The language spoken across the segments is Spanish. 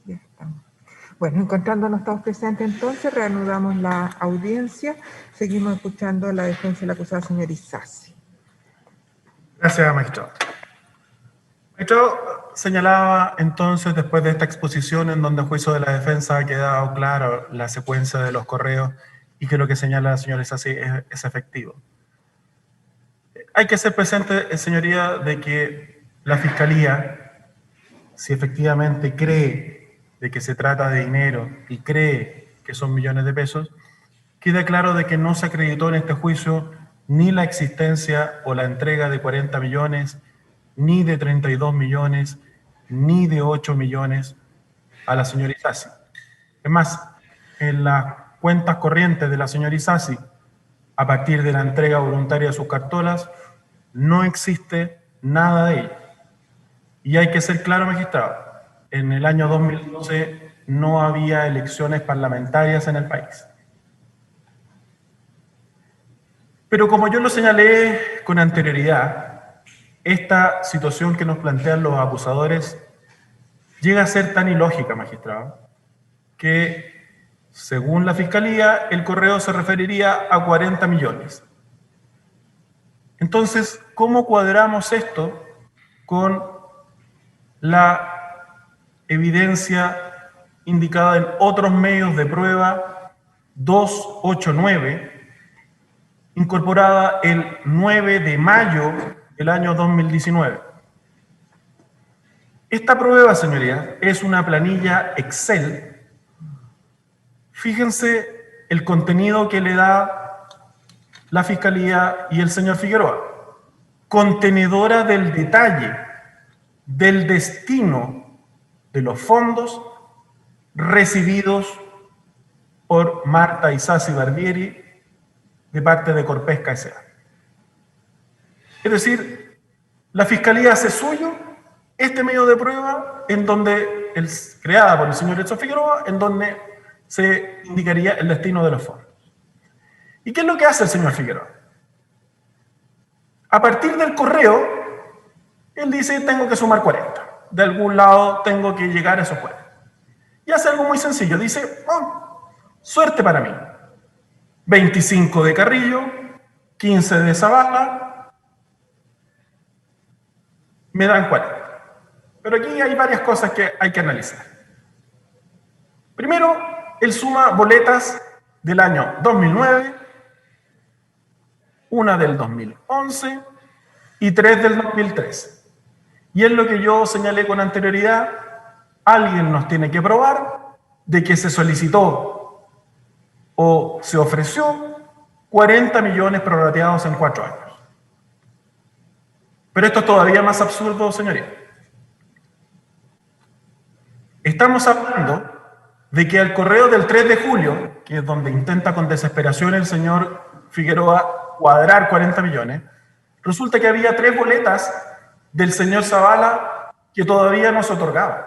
Ya estamos. Bueno, encontrándonos todos presentes, entonces reanudamos la audiencia. Seguimos escuchando la defensa de la acusada señor Isasi. Gracias, magistrado. Magistrado, señalaba entonces, después de esta exposición en donde a juicio de la defensa ha quedado claro la secuencia de los correos y que lo que señala la señora Isasi es efectivo. Hay que ser presente, señoría, de que la Fiscalía, si efectivamente cree de que se trata de dinero y cree que son millones de pesos, queda claro de que no se acreditó en este juicio ni la existencia o la entrega de 40 millones, ni de 32 millones, ni de 8 millones a la señora Isasi. Es más, en las cuentas corrientes de la señora Isasi, a partir de la entrega voluntaria de sus cartolas, no existe nada de ello. Y hay que ser claro, magistrado, en el año 2012 no había elecciones parlamentarias en el país. Pero como yo lo señalé con anterioridad, esta situación que nos plantean los acusadores llega a ser tan ilógica, magistrado, que según la Fiscalía, el correo se referiría a 40 millones. Entonces, ¿cómo cuadramos esto con la evidencia indicada en otros medios de prueba 289, incorporada el 9 de mayo del año 2019? Esta prueba, señorías, es una planilla Excel. Fíjense el contenido que le da la Fiscalía y el señor Figueroa. Contenedora del detalle del destino de los fondos recibidos por Marta Isasi Barbieri de parte de Corpesca S.A. Es decir, la Fiscalía hace suyo este medio de prueba en donde creada por el señor Edson Figueroa, en donde se indicaría el destino de los fondos. ¿Y qué es lo que hace el señor Figueroa? A partir del correo, él dice, tengo que sumar 40. De algún lado tengo que llegar a esos 40. Y hace algo muy sencillo. Dice, oh, suerte para mí. 25 de Carrillo, 15 de Zavala, me dan 40. Pero aquí hay varias cosas que hay que analizar. Primero, él suma boletas del año 2009, una del 2011 y 3 del 2013. Y es lo que yo señalé con anterioridad, alguien nos tiene que probar de que se solicitó o se ofreció 40 millones prorrateados en 4 años. Pero esto es todavía más absurdo, señoría. Estamos hablando de que al correo del 3 de julio, que es donde intenta con desesperación el señor Figueroa cuadrar 40 millones, resulta que había 3 boletas del señor Zavala que todavía no se otorgaban,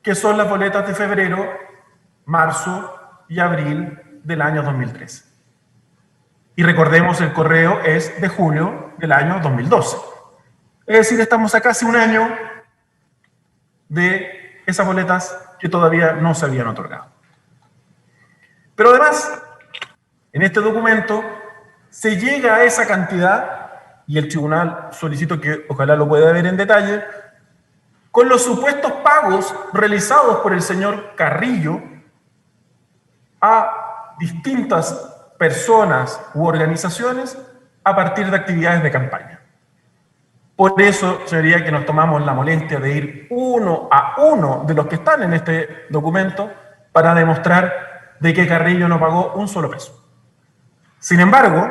que son las boletas de febrero, marzo y abril del año 2013. Y recordemos, el correo es de julio del año 2012. Es decir, estamos a casi un año de esas boletas que todavía no se habían otorgado. Pero además, en este documento se llega a esa cantidad, y el tribunal solicito que ojalá lo pueda ver en detalle, con los supuestos pagos realizados por el señor Carrillo a distintas personas u organizaciones a partir de actividades de campaña. Por eso, señoría, que nos tomamos la molestia de ir uno a uno de los que están en este documento para demostrar de que Carrillo no pagó un solo peso. Sin embargo,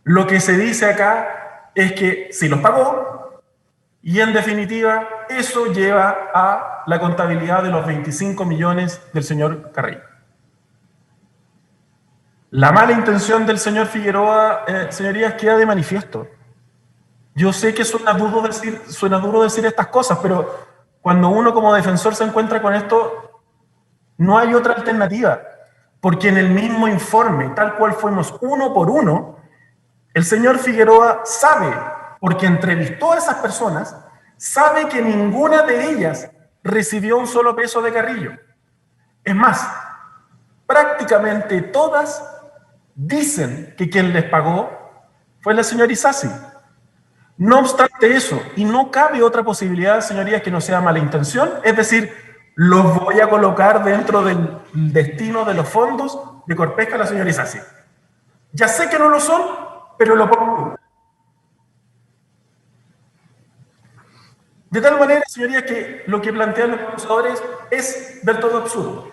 lo que se dice acá es que sí los pagó y, en definitiva, eso lleva a la contabilidad de los 25 millones del señor Carrillo. La mala intención del señor Figueroa, señorías, queda de manifiesto. Yo sé que suena duro decir estas cosas, pero cuando uno como defensor se encuentra con esto, no hay otra alternativa. Porque en el mismo informe, tal cual fuimos uno por uno, el señor Figueroa sabe, porque entrevistó a esas personas, sabe que ninguna de ellas recibió un solo peso de Carrillo. Es más, prácticamente todas dicen que quien les pagó fue la señora Isasi. No obstante eso, y no cabe otra posibilidad, señorías, que no sea mala intención, es decir, los voy a colocar dentro del destino de los fondos de Corpesca a la señora Isasi. Ya sé que no lo son, pero lo pongo. De tal manera, señorías, que lo que plantean los acusadores es del todo absurdo.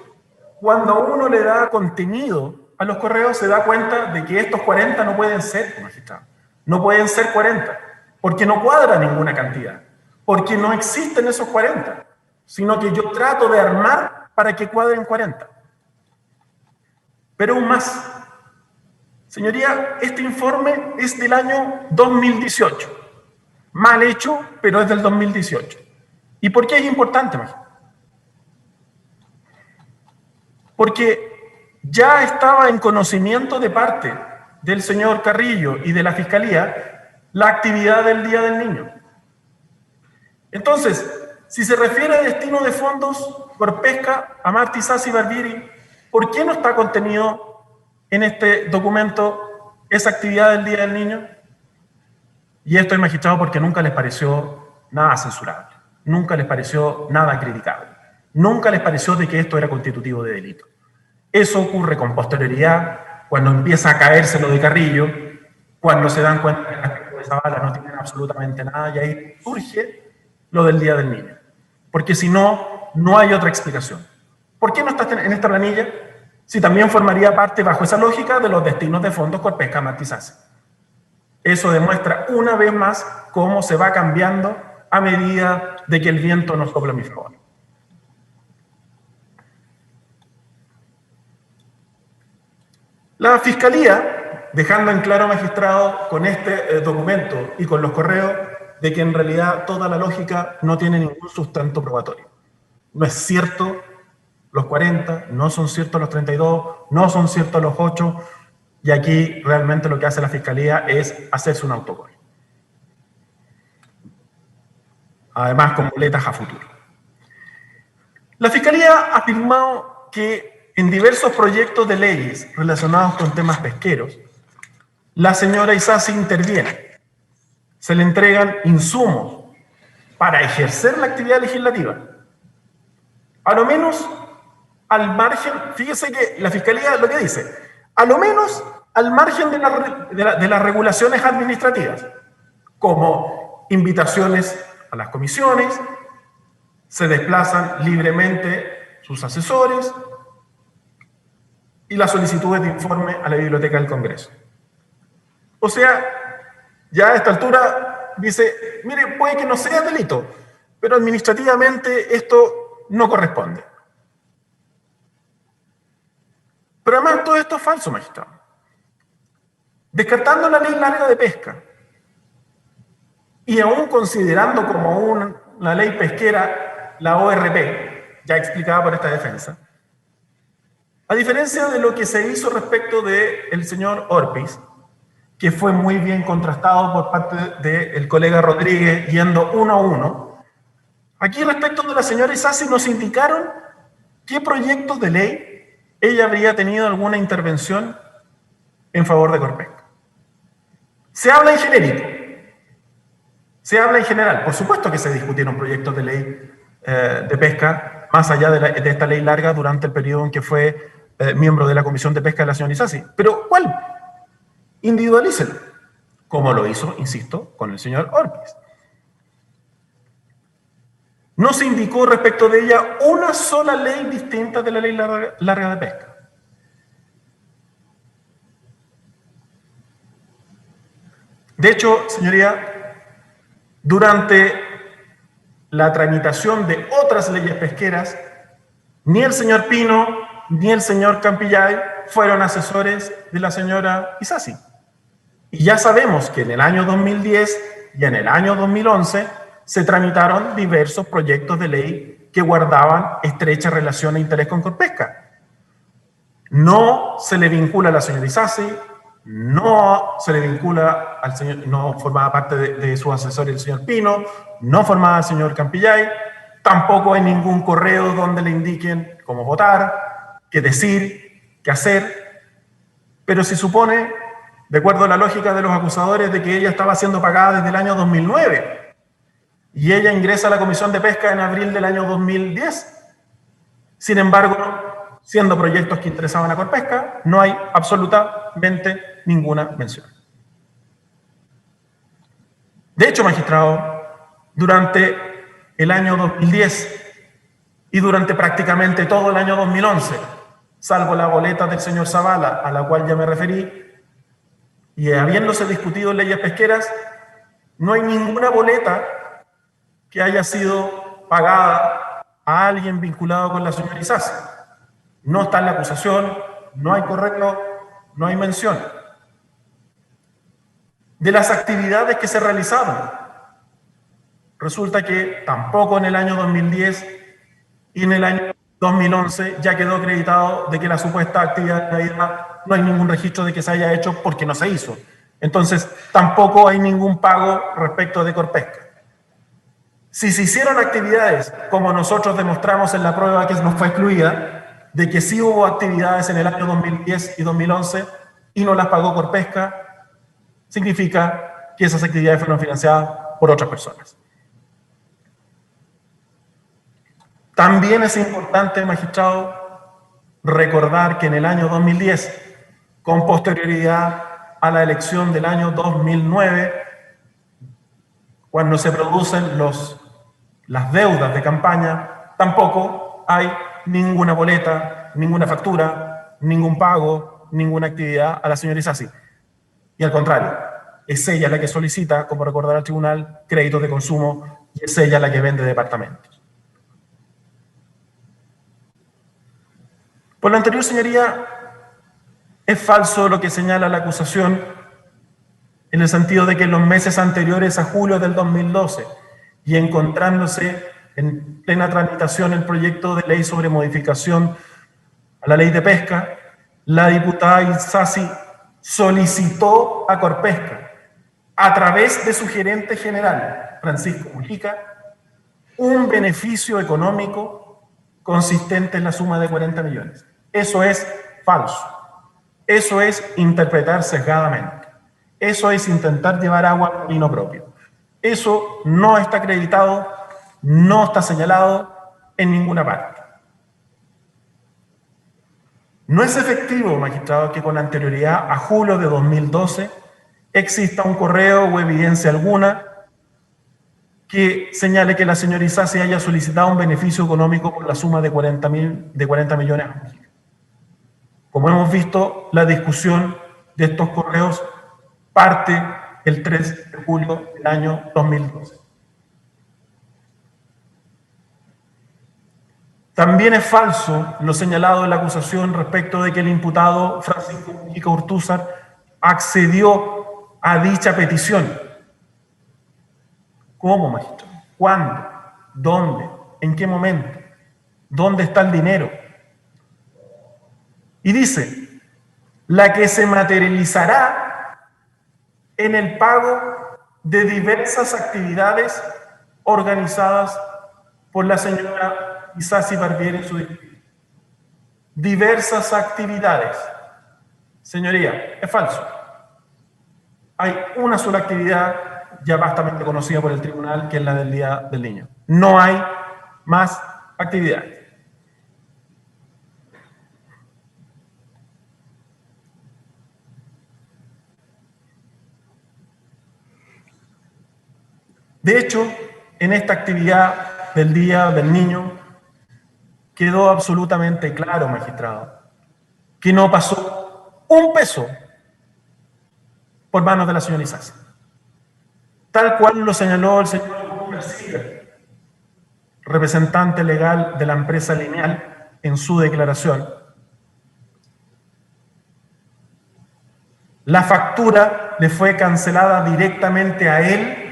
Cuando uno le da contenido a los correos, se da cuenta de que estos 40 no pueden ser, magistrado. No pueden ser 40, porque no cuadra ninguna cantidad, porque no existen esos 40, sino que yo trato de armar para que cuadren 40. Pero aún más, señoría, este informe es del año 2018. Mal hecho, pero es del 2018. ¿Y por qué es importante, magistrado? Porque ya estaba en conocimiento de parte del señor Carrillo y de la Fiscalía la actividad del Día del Niño. Entonces, si se refiere a destino de fondos Corpesca a Marta Isasi Barbieri, ¿por qué no está contenido en este documento esa actividad del Día del Niño? Y esto es, magistrado, porque nunca les pareció nada censurable, nunca les pareció nada criticable, nunca les pareció de que esto era constitutivo de delito. Eso ocurre con posterioridad, cuando empieza a caerse lo de Carrillo, cuando se dan cuenta que las de Zavala no tienen absolutamente nada, y ahí surge lo del Día del Niño. Porque si no, no hay otra explicación. ¿Por qué no está en esta planilla? Si también formaría parte, bajo esa lógica, de los destinos de fondos Corpesca Marta Isasi. Eso demuestra una vez más cómo se va cambiando a medida de que el viento nos sopla a mi favor. La Fiscalía, dejando en claro, magistrado, con este documento y con los correos, de que en realidad toda la lógica no tiene ningún sustento probatorio. No es cierto los 40, no son ciertos los 32, no son ciertos los 8, y aquí realmente lo que hace la Fiscalía es hacerse un autogol. Además, con boletas a futuro. La Fiscalía ha afirmado que en diversos proyectos de leyes relacionados con temas pesqueros, la señora Isasi interviene. Se le entregan insumos para ejercer la actividad legislativa. A lo menos al margen, fíjese que la Fiscalía lo que dice, a lo menos al margen de las regulaciones administrativas, como invitaciones a las comisiones, se desplazan libremente sus asesores y las solicitudes de informe a la Biblioteca del Congreso. O sea, ya a esta altura dice, mire, puede que no sea delito, pero administrativamente esto no corresponde. Pero además todo esto es falso, magistrado. Descartando la ley larga de pesca y aún considerando como una ley pesquera la ORP, ya explicada por esta defensa, a diferencia de lo que se hizo respecto del señor Orpiz, que fue muy bien contrastado por parte del colega Rodríguez yendo uno a uno, aquí respecto de la señora Isasi nos indicaron qué proyectos de ley ella habría tenido alguna intervención en favor de Corpesca. Se habla en genérico, se habla en general. Por supuesto que se discutieron proyectos de ley de pesca, más allá de esta ley larga, durante el periodo en que fue miembro de la Comisión de Pesca de la señora Isasi. Pero, ¿cuál? Individualícelo, como lo hizo, insisto, con el señor Orpiz. No se indicó respecto de ella una sola ley distinta de la ley larga de pesca. De hecho, señoría, durante la tramitación de otras leyes pesqueras, ni el señor Pino ni el señor Campillay fueron asesores de la señora Isasi. Y ya sabemos que en el año 2010 y en el año 2011 se tramitaron diversos proyectos de ley que guardaban estrecha relación e interés con Corpesca. No se le vincula a la señora Isasi, no se le vincula al señor, no formaba parte de su asesor el señor Pino, no formaba el señor Campillay, Tampoco hay ningún correo donde le indiquen cómo votar, qué decir, qué hacer. Pero se supone, de acuerdo a la lógica de los acusadores, de que ella estaba siendo pagada desde el año 2009 y ella ingresa a la Comisión de Pesca en abril del año 2010. Sin embargo, siendo proyectos que interesaban a Corpesca, no hay absolutamente ninguna mención. De hecho, magistrado, durante el año 2010 y durante prácticamente todo el año 2011, salvo la boleta del señor Zavala, a la cual ya me referí, y habiéndose discutido leyes pesqueras, no hay ninguna boleta que haya sido pagada a alguien vinculado con la señora Isasi. No está en la acusación, no hay correo, no hay mención. De las actividades que se realizaron, resulta que tampoco en el año 2010 y en el año 2011 ya quedó acreditado de que la supuesta actividad de la isla no hay ningún registro de que se haya hecho porque no se hizo. Entonces, tampoco hay ningún pago respecto de Corpesca. Si se hicieron actividades, como nosotros demostramos en la prueba que nos fue excluida, de que sí hubo actividades en el año 2010 y 2011 y no las pagó Corpesca, significa que esas actividades fueron financiadas por otras personas. También es importante, magistrado, recordar que en el año 2010, con posterioridad a la elección del año 2009, cuando se producen las deudas de campaña, tampoco hay ninguna boleta, ninguna factura, ningún pago, ninguna actividad a la señora Isasi. Y al contrario, es ella la que solicita, como recordará el tribunal, créditos de consumo y es ella la que vende departamentos. Por lo anterior, señoría, es falso lo que señala la acusación en el sentido de que en los meses anteriores a julio del 2012 y encontrándose en plena tramitación el proyecto de ley sobre modificación a la ley de pesca, la diputada Isasi solicitó a Corpesca, a través de su gerente general, Francisco Mujica, un beneficio económico consistente en la suma de 40 millones. Eso es falso. Eso es interpretar sesgadamente. Eso es intentar llevar agua al molino propio. Eso no está acreditado, no está señalado en ninguna parte. No es efectivo, magistrado, que con anterioridad a julio de 2012 exista un correo o evidencia alguna que señale que la señora Isasi haya solicitado un beneficio económico por la suma de 40 millones. Como hemos visto, la discusión de estos correos parte el 3 de julio del año 2012. También es falso lo señalado en la acusación respecto de que el imputado Francisco Mujica Ortúzar accedió a dicha petición. ¿Cómo, magistrado? ¿Cuándo? ¿Dónde? ¿En qué momento? ¿Dónde está el dinero? Y dice, la que se materializará en el pago de diversas actividades organizadas por la señora Isasi Barbieri en su distrito. Diversas actividades. Señoría, es falso. Hay una sola actividad ya bastante conocida por el tribunal, que es la del Día del Niño. No hay más actividades. De hecho, en esta actividad del Día del Niño quedó absolutamente claro, magistrado, que no pasó un peso por manos de la señora Isasi. Tal cual lo señaló el señor García, representante legal de la empresa Lineal, en su declaración. La factura le fue cancelada directamente a él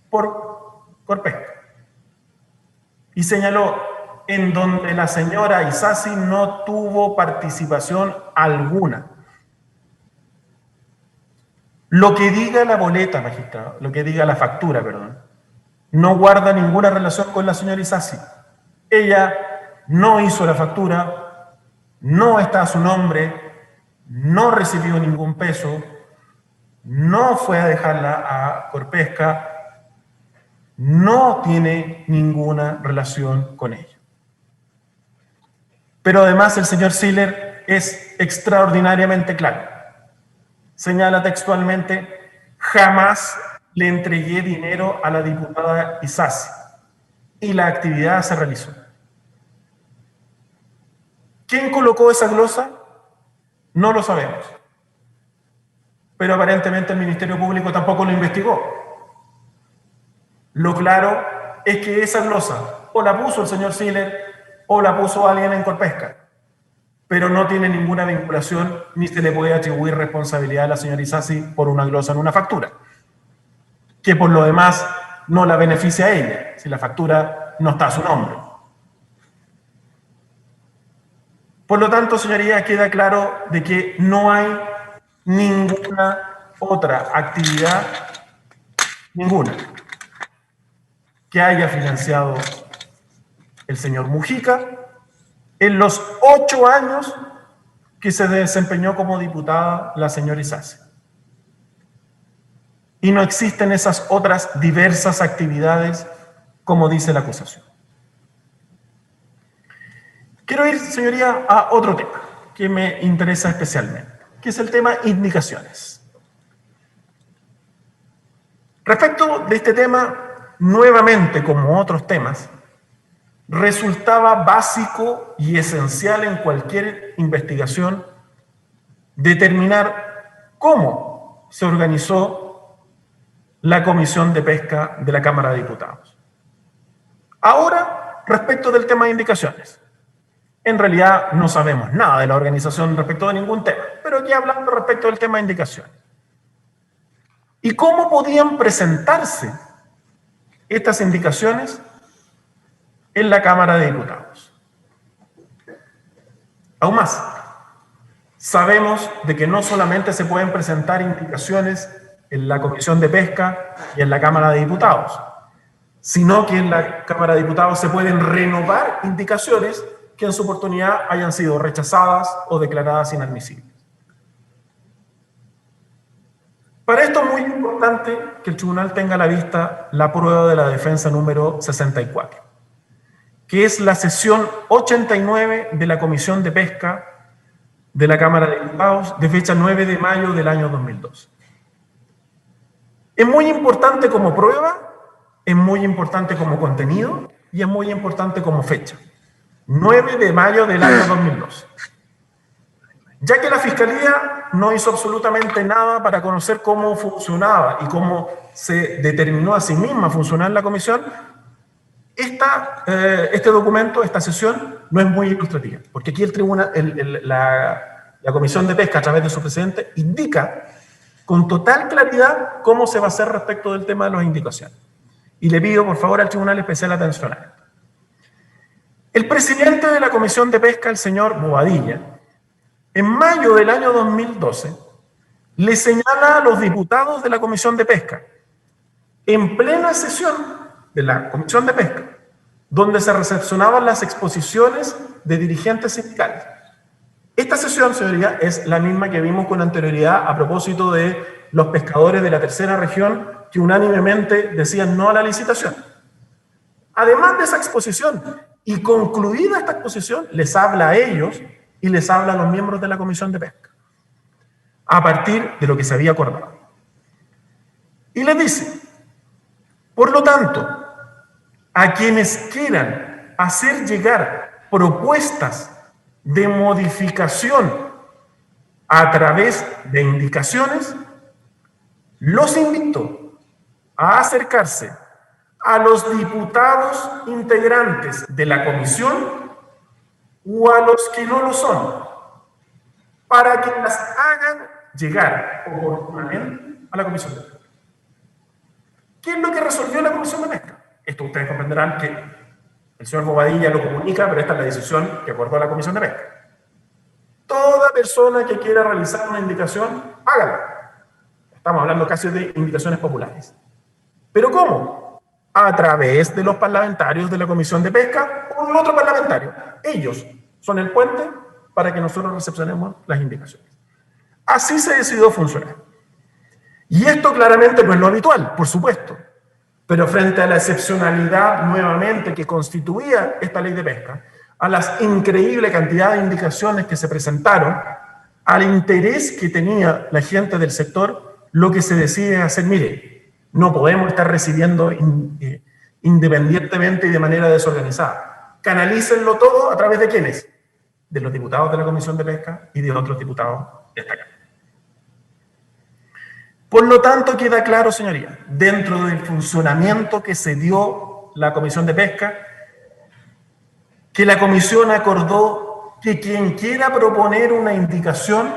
por Corpesca. Y señaló, en donde la señora Isasi no tuvo participación alguna. Lo que diga la boleta, magistrado, lo que diga la factura, perdón, no guarda ninguna relación con la señora Isasi. Ella no hizo la factura, no está a su nombre, no recibió ningún peso, no fue a dejarla a Corpesca, no tiene ninguna relación con ella. Pero además el señor Siller es extraordinariamente claro. Señala textualmente: jamás le entregué dinero a la diputada Isasi y la actividad se realizó. ¿Quién colocó esa glosa? No lo sabemos. Pero aparentemente el Ministerio Público tampoco lo investigó. Lo claro es que esa glosa o la puso el señor Siller o la puso alguien en Corpesca, pero no tiene ninguna vinculación ni se le puede atribuir responsabilidad a la señora Isasi por una glosa en una factura, que por lo demás no la beneficia a ella, si la factura no está a su nombre. Por lo tanto, señoría, queda claro de que no hay ninguna otra actividad, ninguna, que haya financiado el señor Mujica en los 8 años que se desempeñó como diputada la señora Isasi. Y no existen esas otras diversas actividades como dice la acusación. Quiero ir, señoría, a otro tema que me interesa especialmente, que es el tema indicaciones. Respecto de este tema, nuevamente, como otros temas, resultaba básico y esencial en cualquier investigación determinar cómo se organizó la Comisión de Pesca de la Cámara de Diputados. Ahora, respecto del tema de indicaciones. En realidad no sabemos nada de la organización respecto de ningún tema, pero aquí hablando respecto del tema de indicaciones. ¿Y cómo podían presentarse estas indicaciones en la Cámara de Diputados? Aún más, sabemos de que no solamente se pueden presentar indicaciones en la Comisión de Pesca y en la Cámara de Diputados, sino que en la Cámara de Diputados se pueden renovar indicaciones que en su oportunidad hayan sido rechazadas o declaradas inadmisibles. Para esto es muy importante que el tribunal tenga a la vista la prueba de la defensa número 64, que es la sesión 89 de la Comisión de Pesca de la Cámara de Diputados de fecha 9 de mayo del año 2012. Es muy importante como prueba, es muy importante como contenido y es muy importante como fecha. 9 de mayo del año 2012. Ya que la Fiscalía no hizo absolutamente nada para conocer cómo funcionaba y cómo se determinó a sí misma funcionar la comisión, este documento, esta sesión, no es muy ilustrativa, porque aquí el tribunal, la Comisión de Pesca, a través de su presidente, indica con total claridad cómo se va a hacer respecto del tema de las indicaciones. Y le pido, por favor, al tribunal especial atención a esto. El presidente de la Comisión de Pesca, el señor Bobadilla, en mayo del año 2012, le señala a los diputados de la Comisión de Pesca, en plena sesión de la Comisión de Pesca, donde se recepcionaban las exposiciones de dirigentes sindicales. Esta sesión, señoría, es la misma que vimos con anterioridad a propósito de los pescadores de la tercera región que unánimemente decían no a la licitación. Además de esa exposición, y concluida esta exposición, les habla a ellos y les habla a los miembros de la Comisión de Pesca, a partir de lo que se había acordado. Y les dice: por lo tanto, a quienes quieran hacer llegar propuestas de modificación a través de indicaciones, los invito a acercarse a los diputados integrantes de la comisión o a los que no lo son, para que las hagan llegar oportunamente a la Comisión de Pesca. ¿Qué es lo que resolvió la Comisión de Pesca? Esto ustedes comprenderán que el señor Bobadilla lo comunica, pero esta es la decisión que acordó la Comisión de Pesca. Toda persona que quiera realizar una indicación, hágala. Estamos hablando casi de indicaciones populares. ¿Pero cómo? a través de los parlamentarios de la Comisión de Pesca o de otro parlamentario. Ellos son el puente para que nosotros recepcionemos las indicaciones. Así se decidió funcionar. Y esto claramente no es lo habitual, por supuesto, pero frente a la excepcionalidad nuevamente que constituía esta ley de pesca, a la increíble cantidad de indicaciones que se presentaron, al interés que tenía la gente del sector, lo que se decide es hacer, mire, no podemos estar recibiendo independientemente y de manera desorganizada. Canalícenlo todo a través de ¿quiénes? De los diputados de la Comisión de Pesca y de otros diputados de esta Cámara. Por lo tanto, queda claro, señoría, dentro del funcionamiento que se dio la Comisión de Pesca, que la Comisión acordó que quien quiera proponer una indicación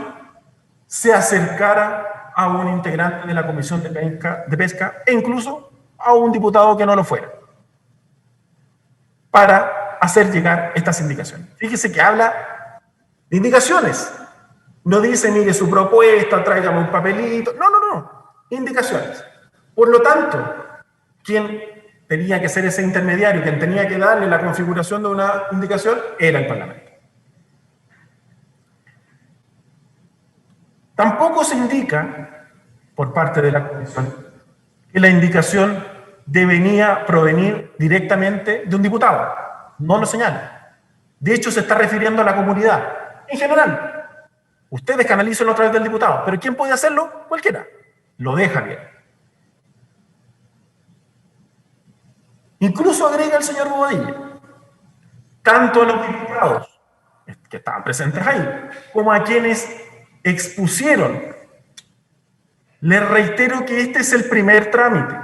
se acercara a un integrante de la Comisión de Pesca e incluso a un diputado que no lo fuera, para hacer llegar estas indicaciones. Fíjese que habla de indicaciones. No dice, mire su propuesta, tráigame un papelito. No, no, no. Indicaciones. Por lo tanto, quien tenía que ser ese intermediario, quien tenía que darle la configuración de una indicación, era el Parlamento. Tampoco se indica, por parte de la Comisión, que la indicación debería provenir directamente de un diputado. No lo señala. De hecho, se está refiriendo a la comunidad. En general, ustedes canalizan a través del diputado, pero ¿quién puede hacerlo? Cualquiera. Lo deja bien. Incluso agrega el señor Bobadilla, tanto a los diputados que estaban presentes ahí, como a quienes expusieron. Les reitero que este es el primer trámite.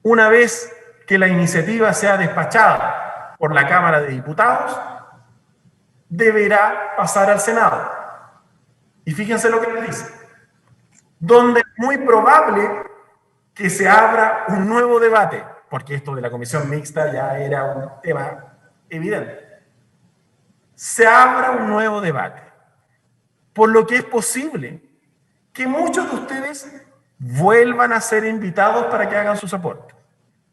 Una vez que la iniciativa sea despachada por la Cámara de Diputados, deberá pasar al Senado. Y fíjense lo que me dice. Donde es muy probable que se abra un nuevo debate, porque esto de la comisión mixta ya era un tema evidente. Se abra un nuevo debate, por lo que es posible que muchos de ustedes vuelvan a ser invitados para que hagan sus aportes.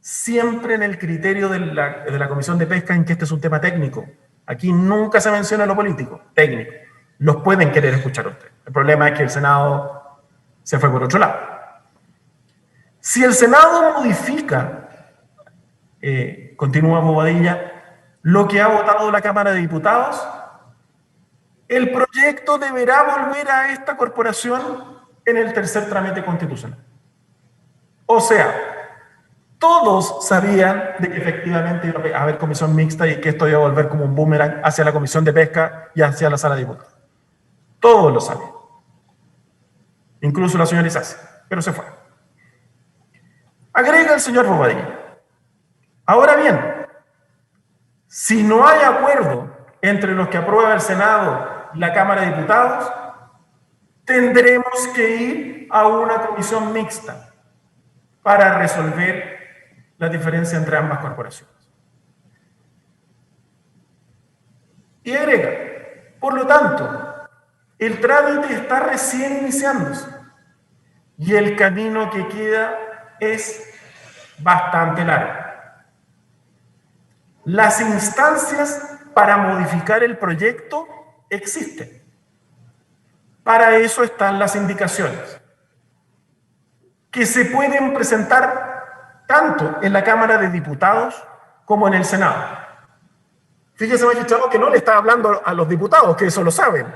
Siempre en el criterio de la Comisión de Pesca en que este es un tema técnico. Aquí nunca se menciona lo político, técnico. Los pueden querer escuchar ustedes. El problema es que el Senado se fue por otro lado. Si el Senado modifica, continúa Bobadilla, lo que ha votado la Cámara de Diputados, el proyecto deberá volver a esta corporación en el tercer trámite constitucional. O sea, todos sabían de que efectivamente iba a haber comisión mixta y que esto iba a volver como un boomerang hacia la Comisión de Pesca y hacia la Sala de Diputados. Todos lo sabían. Incluso la señora Isasi, pero se fue. Agrega el señor Bobadilla. Ahora bien, si no hay acuerdo entre los que aprueba el Senado y la Cámara de Diputados, tendremos que ir a una comisión mixta para resolver la diferencia entre ambas corporaciones. Y agrega, por lo tanto, el trámite está recién iniciándose y el camino que queda es bastante largo. Las instancias para modificar el proyecto existen. Para eso están las indicaciones, que se pueden presentar tanto en la Cámara de Diputados como en el Senado. Fíjese, magistrado, que no le está hablando a los diputados, que eso lo saben.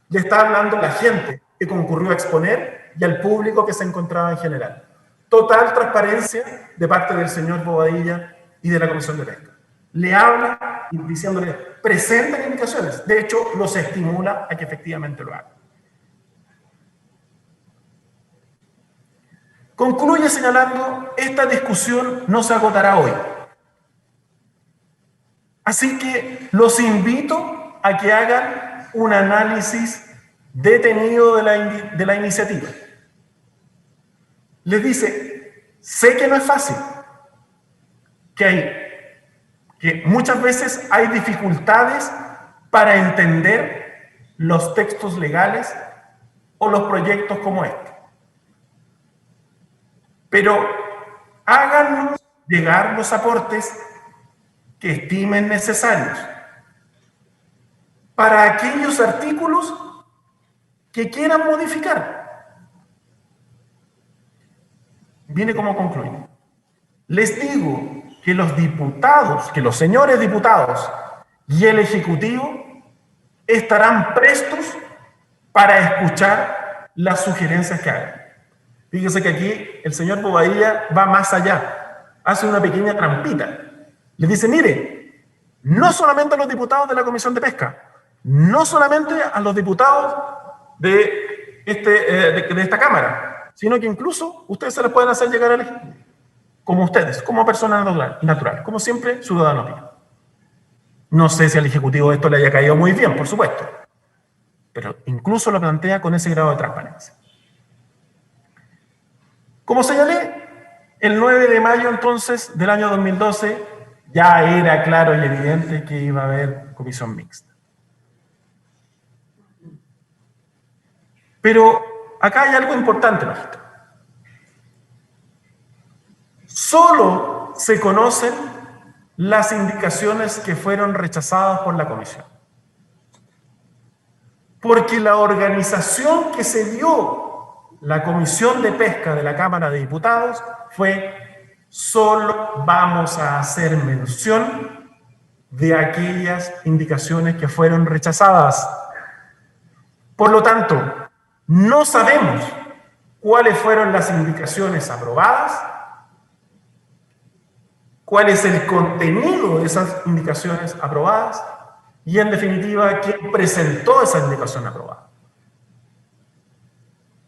Le está hablando a la gente que concurrió a exponer y al público que se encontraba en general. Total transparencia de parte del señor Bobadilla y de la Comisión de Pesca. Le habla diciéndole, presenten indicaciones. De hecho, los estimula a que efectivamente lo hagan. Concluye señalando, esta discusión no se agotará hoy. Así que los invito a que hagan un análisis detenido de la iniciativa. Les dice, sé que no es fácil, que muchas veces hay dificultades para entender los textos legales o los proyectos como este. Pero háganos llegar los aportes que estimen necesarios para aquellos artículos que quieran modificar. Viene como concluye. Les digo que los diputados, que los señores diputados y el Ejecutivo estarán prestos para escuchar las sugerencias que hagan. Fíjese que aquí el señor Bobadilla va más allá, hace una pequeña trampita. Le dice, mire, no solamente a los diputados de la Comisión de Pesca, no solamente a los diputados de esta Cámara, sino que incluso ustedes se les pueden hacer llegar al Ejecutivo, como ustedes, como persona natural, como siempre, ciudadano. No sé si al Ejecutivo esto le haya caído muy bien, por supuesto, pero incluso lo plantea con ese grado de transparencia. Como señalé, el 9 de mayo entonces del año 2012 ya era claro y evidente que iba a haber comisión mixta. Pero acá hay algo importante, magistrado. Solo se conocen las indicaciones que fueron rechazadas por la comisión. Porque la organización que se dio la Comisión de Pesca de la Cámara de Diputados fue: solo vamos a hacer mención de aquellas indicaciones que fueron rechazadas. Por lo tanto, no sabemos cuáles fueron las indicaciones aprobadas, cuál es el contenido de esas indicaciones aprobadas y, en definitiva, quién presentó esa indicación aprobada.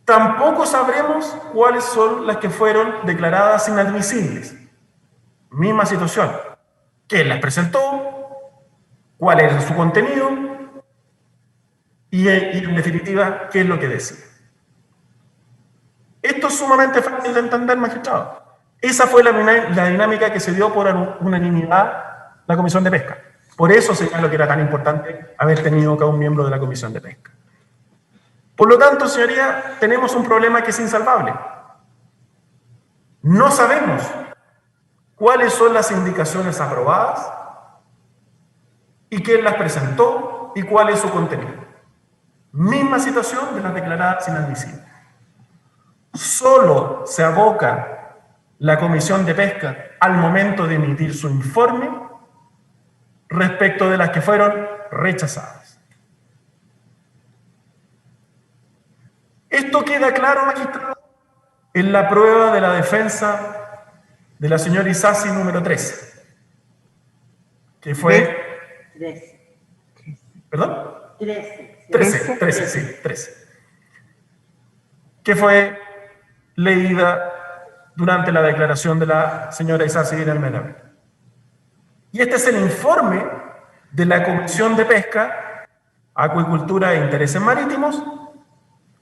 Tampoco sabremos cuáles son las que fueron declaradas inadmisibles. Misma situación. ¿Quién las presentó? ¿Cuál era su contenido? Y en definitiva, ¿qué es lo que decía? Esto es sumamente fácil de entender, magistrado. Esa fue la dinámica que se dio por unanimidad la Comisión de Pesca. Por eso señalo que era tan importante haber tenido cada un miembro de la Comisión de Pesca. Por lo tanto, señoría, tenemos un problema que es insalvable. No sabemos cuáles son las indicaciones aprobadas y quién las presentó y cuál es su contenido. Misma situación de las declaradas inadmisibles. Solo se aboca la Comisión de Pesca al momento de emitir su informe respecto de las que fueron rechazadas. Esto queda claro, magistrado, en la prueba de la defensa de la señora Isasi número 13, que fue... 13. ¿Perdón? 13. 13, sí, 13. Que fue leída durante la declaración de la señora Isasi en el Menor. Y este es el informe de la Comisión de Pesca, Acuicultura e Intereses Marítimos,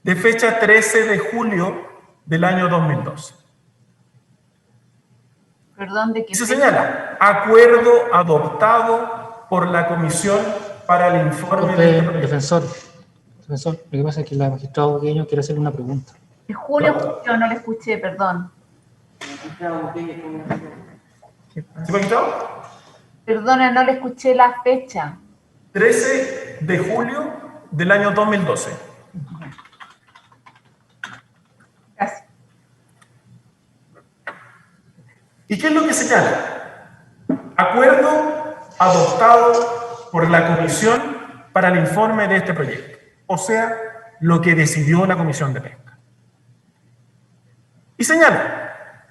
de fecha 13 de julio del año 2012. Perdón, ¿de qué? Y se señala, acuerdo adoptado por la Comisión para el informe de... Defensor, lo que pasa es que la magistrada Boqueño quiere hacerle una pregunta. De julio, yo no le escuché, perdón. ¿Sí, magistrado? Perdona, no le escuché la fecha. 13 de julio del año 2012. Gracias. ¿Y qué es lo que señala? Acuerdo adoptado por la Comisión para el informe de este proyecto. O sea, lo que decidió la Comisión de Pesca. Y señala,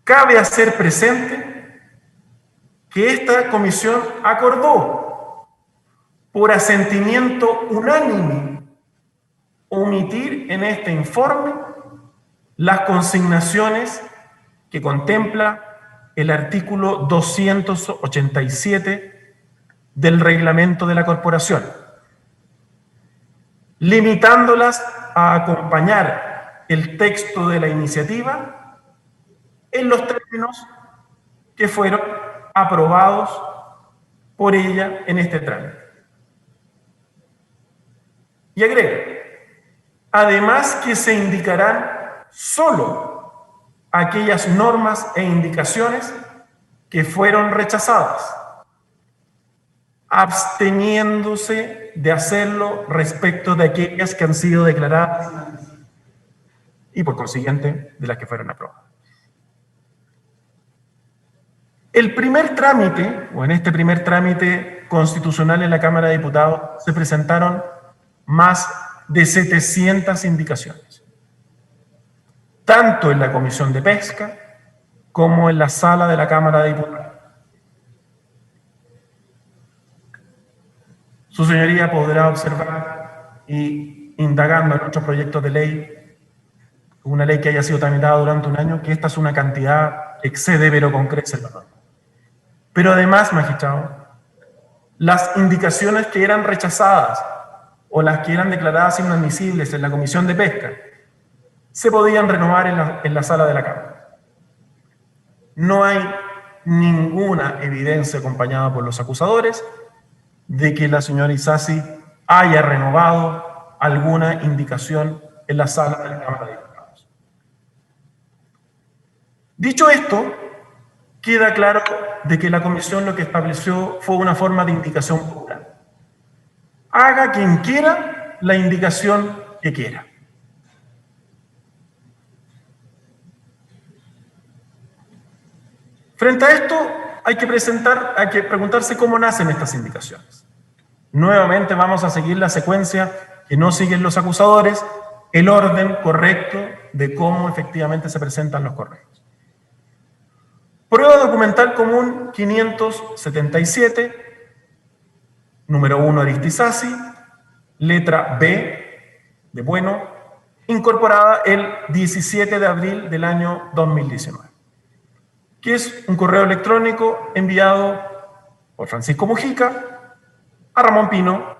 cabe hacer presente que esta comisión acordó por asentimiento unánime omitir en este informe las consignaciones que contempla el artículo 287 del reglamento de la corporación, limitándolas a acompañar el texto de la iniciativa en los términos que fueron aprobados por ella en este trámite. Y agrega, además que se indicarán solo aquellas normas e indicaciones que fueron rechazadas, absteniéndose de hacerlo respecto de aquellas que han sido declaradas y por consiguiente de las que fueron aprobadas. El primer trámite, o en este primer trámite constitucional en la Cámara de Diputados, se presentaron más de 700 indicaciones, tanto en la Comisión de Pesca como en la sala de la Cámara de Diputados. Su señoría podrá observar y indagando en otros proyectos de ley, una ley que haya sido tramitada durante un año, que esta es una cantidad que excede pero con creces la norma. Pero además, magistrado, las indicaciones que eran rechazadas o las que eran declaradas inadmisibles en la Comisión de Pesca se podían renovar en la sala de la Cámara. No hay ninguna evidencia acompañada por los acusadores de que la señora Isasi haya renovado alguna indicación en la sala de la Cámara de Diputados. Dicho esto, queda claro de que la comisión lo que estableció fue una forma de indicación pura. Haga quien quiera la indicación que quiera. Frente a esto, hay que preguntarse cómo nacen estas indicaciones. Nuevamente vamos a seguir la secuencia que no siguen los acusadores, el orden correcto de cómo efectivamente se presentan los correos. Prueba documental común 577, número 1 Aristisasi, letra B de bueno, incorporada el 17 de abril del año 2019, que es un correo electrónico enviado por Francisco Mujica a Ramón Pino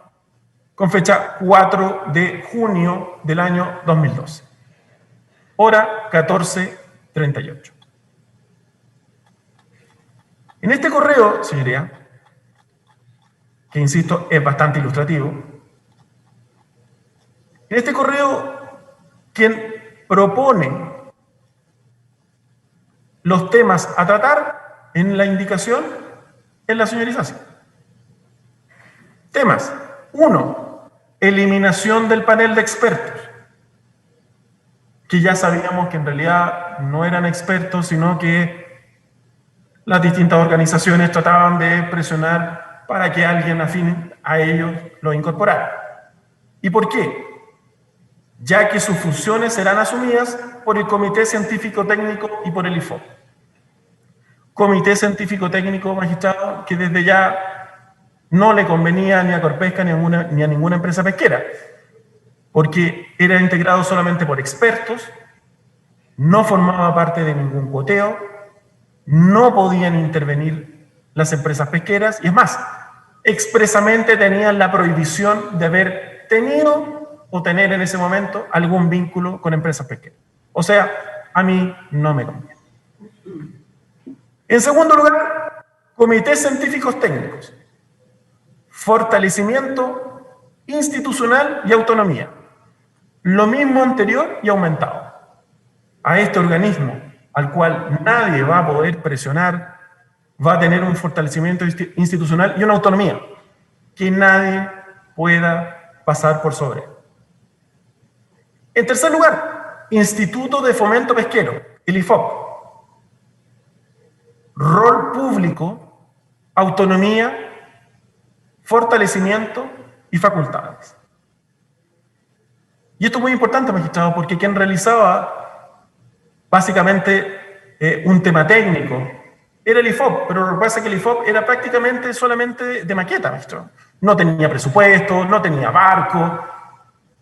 con fecha 4 de junio del año 2012, hora 14:38. En este correo, señoría, que insisto es bastante ilustrativo, en este correo quien propone los temas a tratar en la indicación es la señora Isasi. Temas. 1. Eliminación del panel de expertos, que ya sabíamos que en realidad no eran expertos, sino que las distintas organizaciones trataban de presionar para que alguien afín a ellos lo incorporara. ¿Y por qué? Ya que sus funciones serán asumidas por el Comité Científico Técnico y por el IFOP. Comité Científico Técnico, magistrado, que desde ya no le convenía ni a Corpesca ni a ninguna empresa pesquera, porque era integrado solamente por expertos, no formaba parte de ningún cuoteo, no podían intervenir las empresas pesqueras y es más, expresamente tenían la prohibición de haber tenido o tener en ese momento algún vínculo con empresas pesqueras. O sea, a mí no me conviene. En segundo lugar, comités científicos técnicos, fortalecimiento institucional y autonomía. Lo mismo anterior y aumentado. A este organismo, al cual nadie va a poder presionar, va a tener un fortalecimiento institucional y una autonomía que nadie pueda pasar por sobre. En tercer lugar, Instituto de Fomento Pesquero, el IFOP. Rol público, autonomía, fortalecimiento y facultades. Y esto es muy importante, magistrado, porque quien realizaba básicamente un tema técnico era el IFOP, pero lo que pasa es que el IFOP era prácticamente solamente de maqueta, magistrado. No tenía presupuesto, no tenía barco.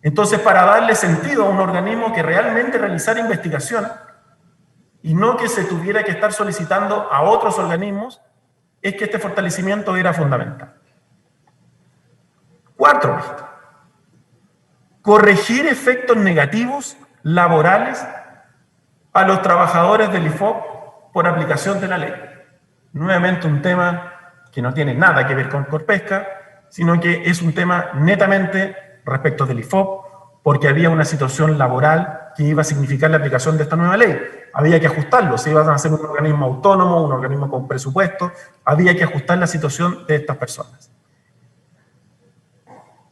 Entonces, para darle sentido a un organismo que realmente realizara investigación y no que se tuviera que estar solicitando a otros organismos, es que este fortalecimiento era fundamental. Cuarto, corregir efectos negativos laborales a los trabajadores del IFOP por aplicación de la ley. Nuevamente un tema que no tiene nada que ver con Corpesca, sino que es un tema netamente respecto del IFOP, porque había una situación laboral qué iba a significar la aplicación de esta nueva ley. Había que ajustarlo, se iba a hacer un organismo autónomo, un organismo con presupuesto, había que ajustar la situación de estas personas.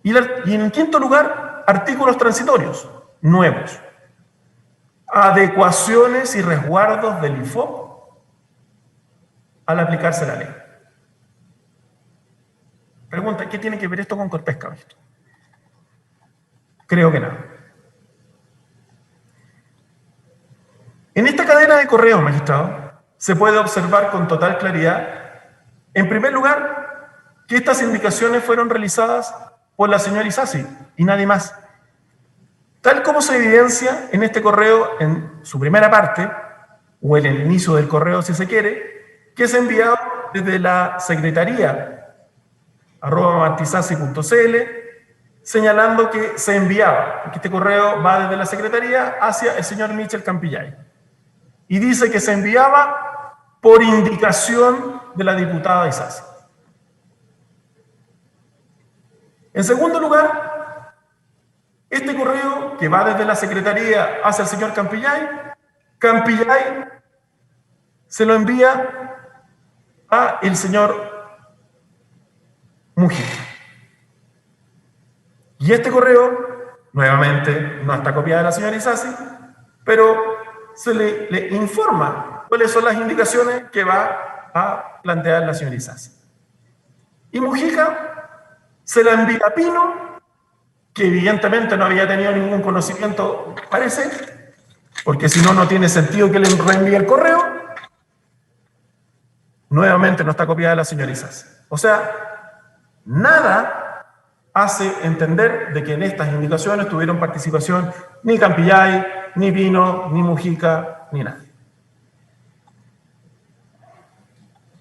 Y en quinto lugar, artículos transitorios nuevos. Adecuaciones y resguardos del IFOP al aplicarse la ley. Pregunta, ¿qué tiene que ver esto con Corpesca? Creo que nada. En esta cadena de correos, magistrado, se puede observar con total claridad, en primer lugar, que estas indicaciones fueron realizadas por la señora Isasi y nadie más. Tal como se evidencia en este correo, en su primera parte, o en el inicio del correo si se quiere, que es enviado desde la secretaría @martisasi.cl, señalando que se enviaba, porque este correo va desde la secretaría hacia el señor Michel Campillay. Y dice que se enviaba por indicación de la diputada Isasi. En segundo lugar, este correo que va desde la secretaría hacia el señor Campillay, Campillay se lo envía a el señor Mujica. Y este correo, nuevamente, no está copiado de la señora Isasi, pero se le informa cuáles son las indicaciones que va a plantear la señora Isasi. Y Mujica se la envía a Pino, que evidentemente no había tenido ningún conocimiento, parece, porque si no, no tiene sentido que le reenvíe el correo. Nuevamente no está copiada de la señora Isasi. O sea, nada hace entender de que en estas indicaciones tuvieron participación ni Campillay, ni Pino, ni Mujica, ni nadie.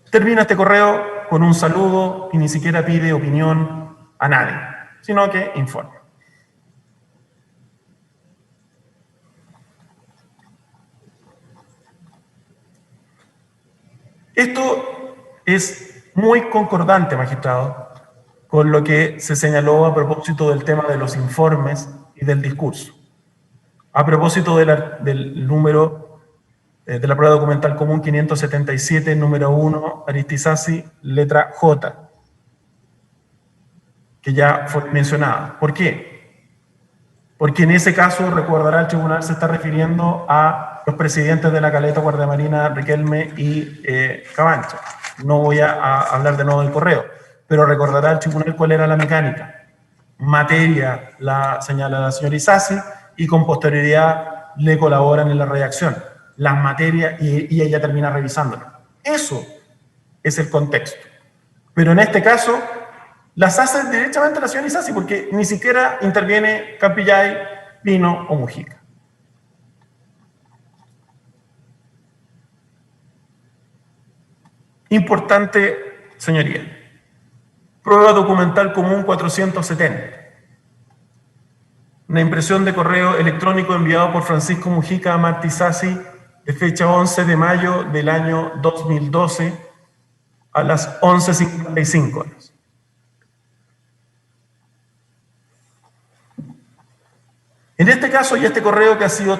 Termina este correo con un saludo y ni siquiera pide opinión a nadie, sino que informa. Esto es muy concordante, magistrado, con lo que se señaló a propósito del tema de los informes y del discurso. A propósito del número de la prueba documental común 577, número 1, Aristisasi, letra J, que ya fue mencionada. ¿Por qué? Porque en ese caso, recordará, el tribunal se está refiriendo a los presidentes de la caleta Guardia Marina, Riquelme y Cabancha. No voy a hablar de nuevo del correo, pero recordará al tribunal cuál era la mecánica. Materia la señala la señora Isasi y con posterioridad le colaboran en la redacción. Las materias y ella termina revisándolo. Eso es el contexto. Pero en este caso las hace directamente la señora Isasi porque ni siquiera interviene Campillay, Pino o Mujica. Importante, señoría. Prueba documental común 470. Una impresión de correo electrónico enviado por Francisco Mujica a Marta Isasi de fecha 11 de mayo del año 2012 a las 11:55 horas. En este caso, y este correo que ha sido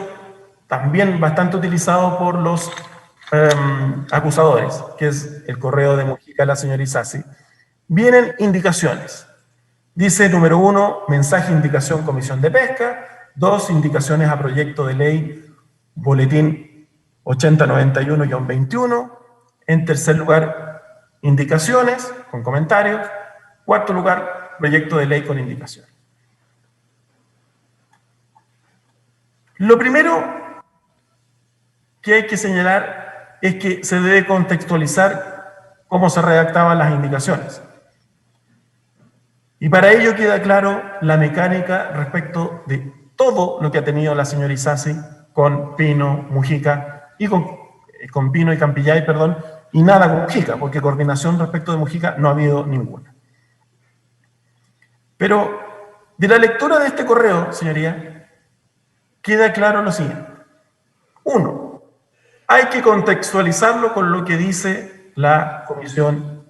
también bastante utilizado por los acusadores, que es el correo de Mujica a la señora Isasi, vienen indicaciones. Dice, número 1, mensaje, indicación, comisión de pesca. 2, indicaciones a proyecto de ley, boletín 8091-21. En tercer lugar, indicaciones con comentarios. Cuarto lugar, proyecto de ley con indicaciones. Lo primero que hay que señalar es que se debe contextualizar cómo se redactaban las indicaciones. Y para ello queda claro la mecánica respecto de todo lo que ha tenido la señora Isasi con Pino, Mujica, y con Pino y Campillay, perdón, y nada con Mujica, porque coordinación respecto de Mujica no ha habido ninguna. Pero de la lectura de este correo, señoría, queda claro lo siguiente. 1. Hay que contextualizarlo con lo que dice la Comisión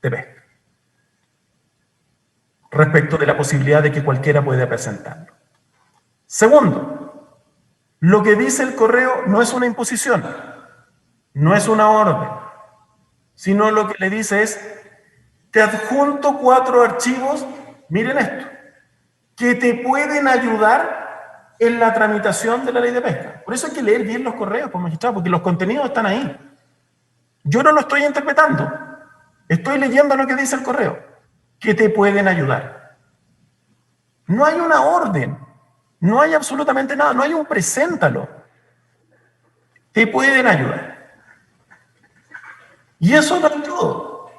de Pesca respecto de la posibilidad de que cualquiera pueda presentarlo. Segundo, Lo que dice el correo no es una imposición, no es una orden, sino lo que le dice es: te adjunto 4 archivos, miren esto, que te pueden ayudar en la tramitación de la ley de pesca. Por eso hay que leer bien los correos, pues, magistrado, porque los contenidos están ahí. Yo no lo estoy interpretando, estoy leyendo lo que dice el correo, que te pueden ayudar. No hay una orden, no hay absolutamente nada, no hay un preséntalo. Te pueden ayudar. Y eso no es todo.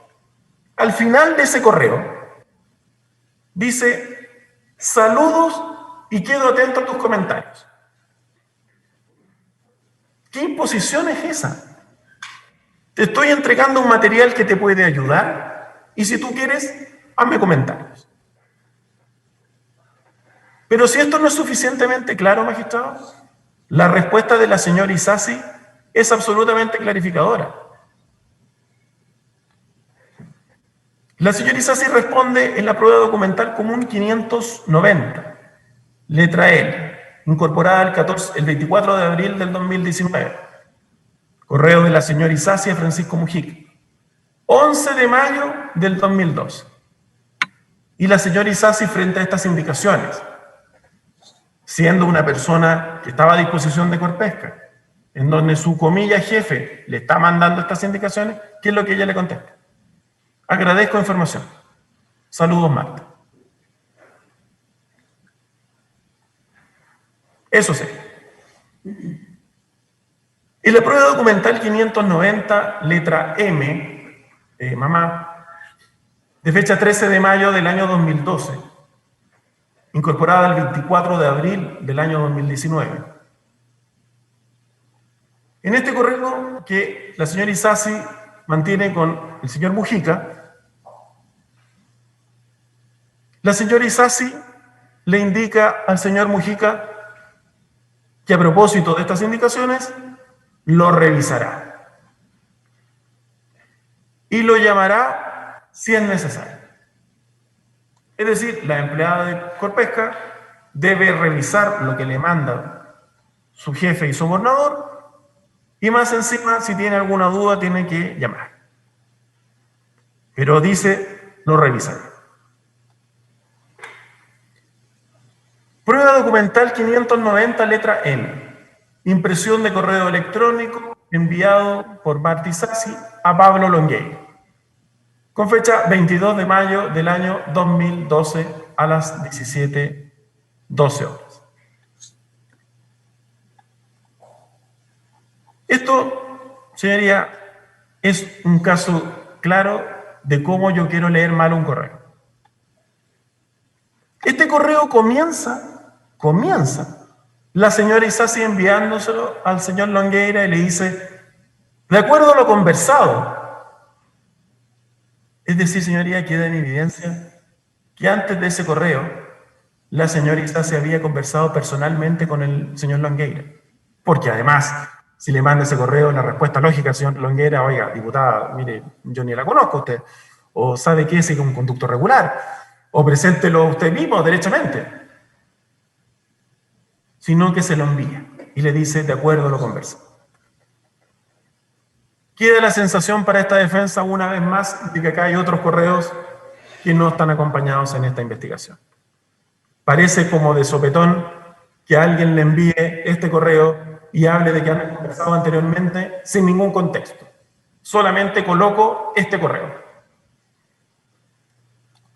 Al final de ese correo dice: saludos y quedo atento a tus comentarios. ¿Qué imposición es esa? Te estoy entregando un material que te puede ayudar y si tú quieres, hazme comentarios. Pero si esto no es suficientemente claro, magistrado, la respuesta de la señora Isasi es absolutamente clarificadora. La señora Isasi responde en la prueba documental común 590, letra L, incorporada el 24 de abril del 2019. Correo de la señora Isasi a Francisco Mujica, 11 de mayo del 2012. Y la señora Isasi, frente a estas indicaciones, siendo una persona que estaba a disposición de Corpesca, en donde su comilla jefe le está mandando estas indicaciones, ¿qué es lo que ella le contesta? Agradezco información. Saludos, Marta. Eso sí. En la prueba documental 590, letra M, mamá, de fecha 13 de mayo del año 2012, incorporada el 24 de abril del año 2019. En este correo que la señora Isasi mantiene con el señor Mujica, la señora Isasi le indica al señor Mujica que a propósito de estas indicaciones, lo revisará y lo llamará si es necesario. Es decir, la empleada de Corpesca debe revisar lo que le manda su jefe y su gobernador y más encima, si tiene alguna duda, tiene que llamar. Pero dice, lo revisará. Prueba documental 590, letra N. Impresión de correo electrónico enviado por Marta Isasi a Pablo Longueira, con fecha 22 de mayo del año 2012 a las 17:12 horas. Esto, señoría, es un caso claro de cómo yo quiero leer mal un correo. Este correo comienza la señora Isasi enviándoselo al señor Longueira y le dice: de acuerdo a lo conversado. Es decir, señoría, queda en evidencia que antes de ese correo, la señora Isasi había conversado personalmente con el señor Longueira. Porque además, si le manda ese correo, la respuesta lógica al señor Longueira: oiga, diputada, mire, yo ni la conozco a usted. O sabe que sigue un conducto regular. O preséntelo usted mismo, derechamente. Sino que se lo envía y le dice: de acuerdo a lo conversado. Queda la sensación para esta defensa, una vez más, de que acá hay otros correos que no están acompañados en esta investigación. Parece como de sopetón que alguien le envíe este correo y hable de que han conversado anteriormente sin ningún contexto. Solamente coloco este correo.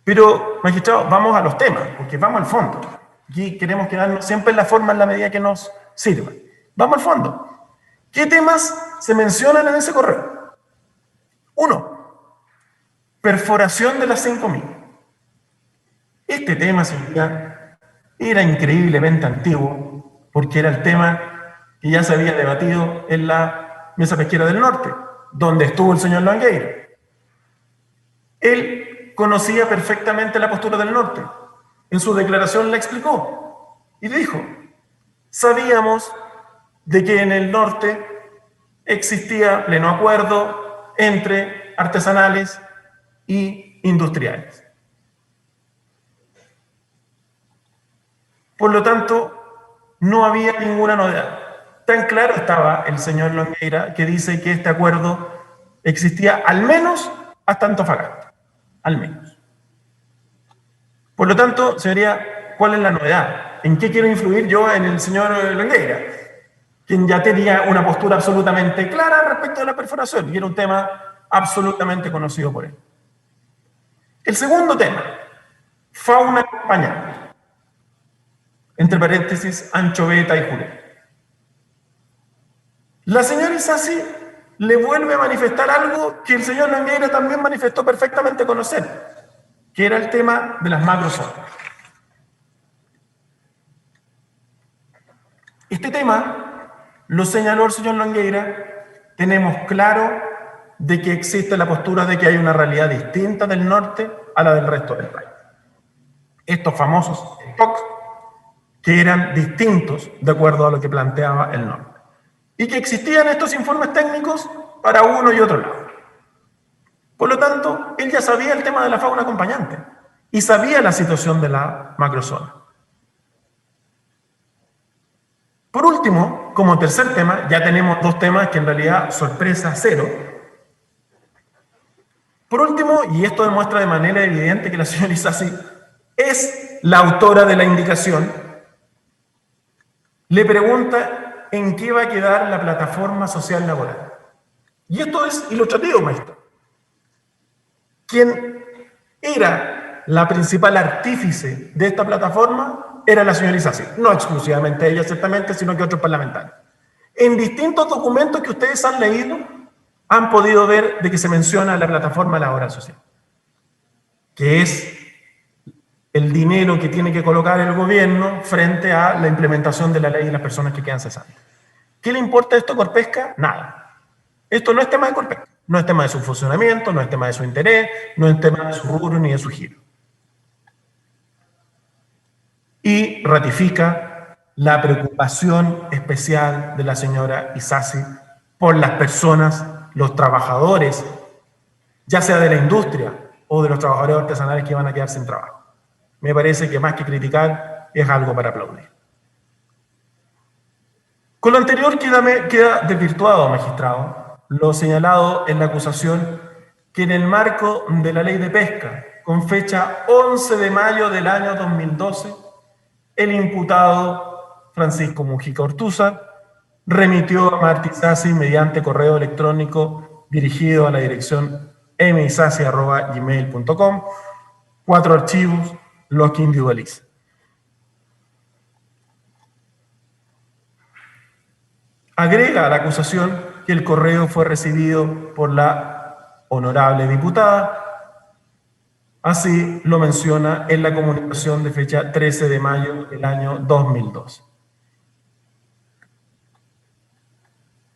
Pero, magistrado, vamos a los temas, porque vamos al fondo. Aquí queremos quedarnos siempre en la forma en la medida que nos sirva. Vamos al fondo. ¿Qué temas se mencionan en ese correo? 1. Perforación de las 5.000. Este tema, señoría, era increíblemente antiguo, porque era el tema que ya se había debatido en la Mesa Pesquera del Norte, donde estuvo el señor Longueira. Él conocía perfectamente la postura del Norte. En su declaración la explicó y dijo: sabíamos de que en el norte existía pleno acuerdo entre artesanales y industriales. Por lo tanto, no había ninguna novedad. Tan claro estaba el señor Longueira que dice que este acuerdo existía al menos hasta Antofagasta, al menos. Por lo tanto, señoría, ¿cuál es la novedad? ¿En qué quiero influir yo en el señor Longueira? Quien ya tenía una postura absolutamente clara respecto a la perforación, y era un tema absolutamente conocido por él. El segundo tema, fauna acompañante, entre paréntesis, anchoveta y jurel. La señora Isasi le vuelve a manifestar algo que el señor Longueira también manifestó perfectamente conocer, que era el tema de las macrozonas. Este tema lo señaló el señor Longueira. Tenemos claro de que existe la postura de que hay una realidad distinta del norte a la del resto del país. Estos famosos stocks que eran distintos de acuerdo a lo que planteaba el norte. Y que existían estos informes técnicos para uno y otro lado. Por lo tanto, él ya sabía el tema de la fauna acompañante y sabía la situación de la macrozona. Por último, como tercer tema, ya tenemos dos temas que en realidad sorpresa cero. Por último, y esto demuestra de manera evidente que la señora Isasi es la autora de la indicación, le pregunta en qué va a quedar la plataforma social laboral. Y esto es ilustrativo, maestro. Quien era la principal artífice de esta plataforma era la señora Isasi. No exclusivamente ella, ciertamente, sino que otros parlamentarios. En distintos documentos que ustedes han leído, han podido ver de que se menciona la plataforma laboral social, que es el dinero que tiene que colocar el gobierno frente a la implementación de la ley y las personas que quedan cesantes. ¿Qué le importa esto a Corpesca? Nada. Esto no es tema de Corpesca, no es tema de su funcionamiento, no es tema de su interés, no es tema de su rubro ni de su giro. Y ratifica la preocupación especial de la señora Isasi por las personas, los trabajadores, ya sea de la industria o de los trabajadores artesanales que van a quedar sin trabajo. Me parece que más que criticar es algo para aplaudir. Con lo anterior queda desvirtuado, magistrado, lo señalado en la acusación que en el marco de la ley de pesca, con fecha 11 de mayo del año 2012, el imputado Francisco Mujica Ortúzar remitió a Marta Isasi mediante correo electrónico dirigido a la dirección misasi@gmail.com 4 archivos, los que individualiza. Agrega a la acusación que el correo fue recibido por la honorable diputada, así lo menciona en la comunicación de fecha 13 de mayo del año 2012.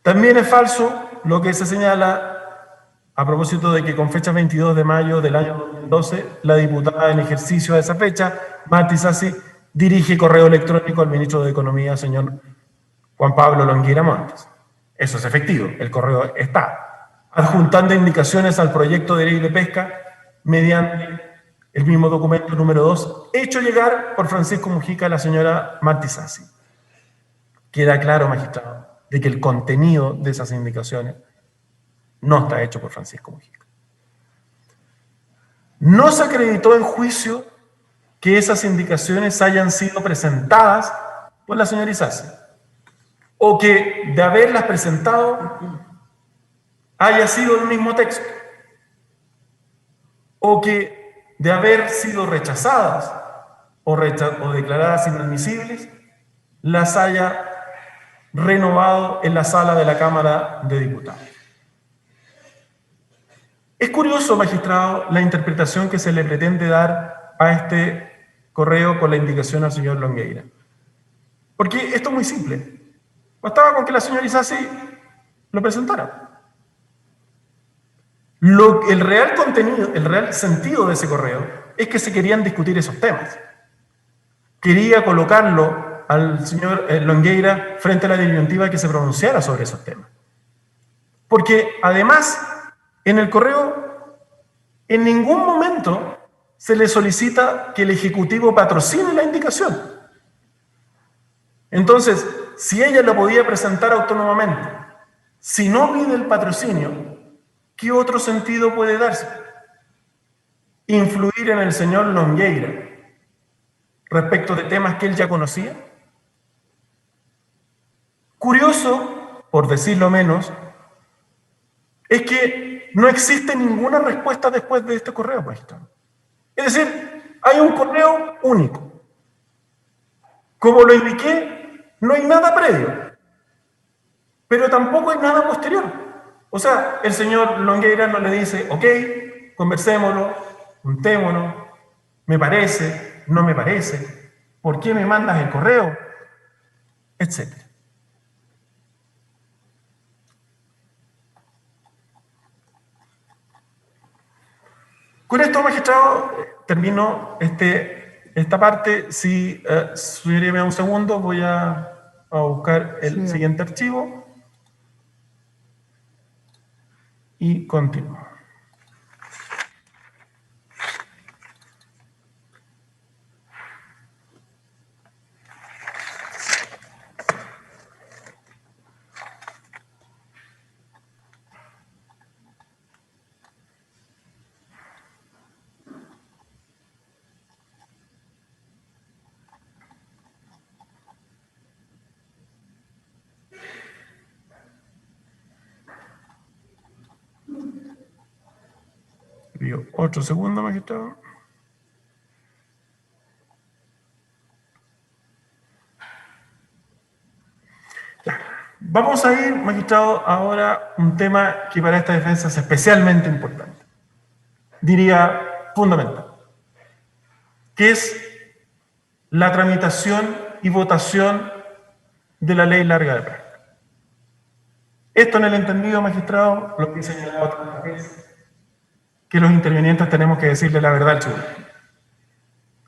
También es falso lo que se señala a propósito de que con fecha 22 de mayo del año 2012, la diputada en ejercicio de esa fecha, Marta Isasi, dirige correo electrónico al ministro de Economía, señor Juan Pablo Longueira Montes. Eso es efectivo, el correo está. Adjuntando indicaciones al proyecto de ley de pesca mediante el mismo documento número 2, hecho llegar por Francisco Mujica a la señora Marta Isasi. Queda claro, magistrado, de que el contenido de esas indicaciones no está hecho por Francisco Mujica. No se acreditó en juicio que esas indicaciones hayan sido presentadas por la señora Isasi, o que de haberlas presentado haya sido el mismo texto, o que de haber sido rechazadas o declaradas inadmisibles, las haya renovado en la sala de la Cámara de Diputados. Es curioso, magistrado, la interpretación que se le pretende dar a este correo con la indicación al señor Longueira. Porque esto es muy simple. Bastaba con que la señora Isasi lo presentara. El real contenido, el real sentido de ese correo es que se querían discutir esos temas. Quería colocarlo al señor Longueira frente a la disyuntiva que se pronunciara sobre esos temas. Porque además, en el correo, en ningún momento se le solicita que el Ejecutivo patrocine la indicación. Entonces, si ella lo podía presentar autónomamente, si no pide el patrocinio, ¿qué otro sentido puede darse? Influir en el señor Longueira respecto de temas que él ya conocía. Curioso, por decirlo menos, es que no existe ninguna respuesta después de este correo, magistrado. Es decir, hay un correo único. Como lo indiqué, no hay nada previo, pero tampoco hay nada posterior. O sea, el señor Longueira no le dice, ok, conversémoslo, juntémonos, me parece, no me parece, ¿por qué me mandas el correo? Etcétera. Con esto, magistrado, termino esta parte. Si sugiéreme un segundo, voy a buscar el siguiente archivo y continúo. Pido otro segundo, magistrado. Vamos a ir, magistrado, ahora a un tema que para esta defensa es especialmente importante. Diría fundamental, que es la tramitación y votación de la ley larga de pesca. Esto en el entendido, magistrado, lo que he señalado otras veces, que los intervinientes tenemos que decirle la verdad al tribunal.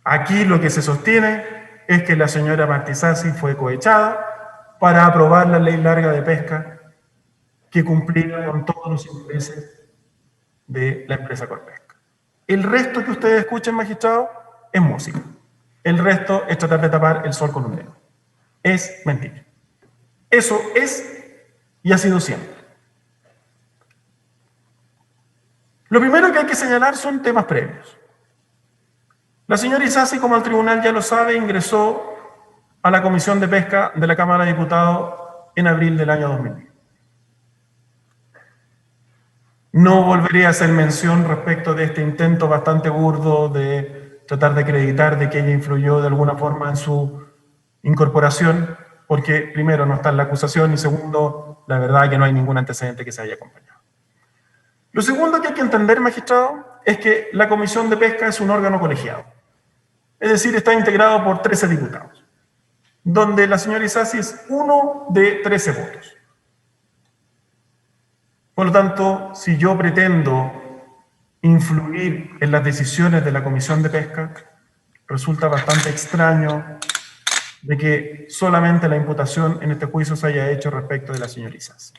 Aquí lo que se sostiene es que la señora Martisasi fue cohechada para aprobar la ley larga de pesca que cumplía con todos los intereses de la empresa Corpesca. El resto que ustedes escuchen, magistrado, es música. El resto es tratar de tapar el sol con un dedo. Es mentira. Eso es y ha sido siempre. Lo primero que hay que señalar son temas previos. La señora Isasi, como el tribunal ya lo sabe, ingresó a la Comisión de Pesca de la Cámara de Diputados en abril del año 2000. No volveré a hacer mención respecto de este intento bastante burdo de tratar de acreditar de que ella influyó de alguna forma en su incorporación, porque primero no está en la acusación y segundo, la verdad es que no hay ningún antecedente que se haya acompañado. Lo segundo que hay que entender, magistrado, es que la Comisión de Pesca es un órgano colegiado. Es decir, está integrado por 13 diputados, donde la señora Isasi es uno de 13 votos. Por lo tanto, si yo pretendo influir en las decisiones de la Comisión de Pesca, resulta bastante extraño de que solamente la imputación en este juicio se haya hecho respecto de la señora Isasi.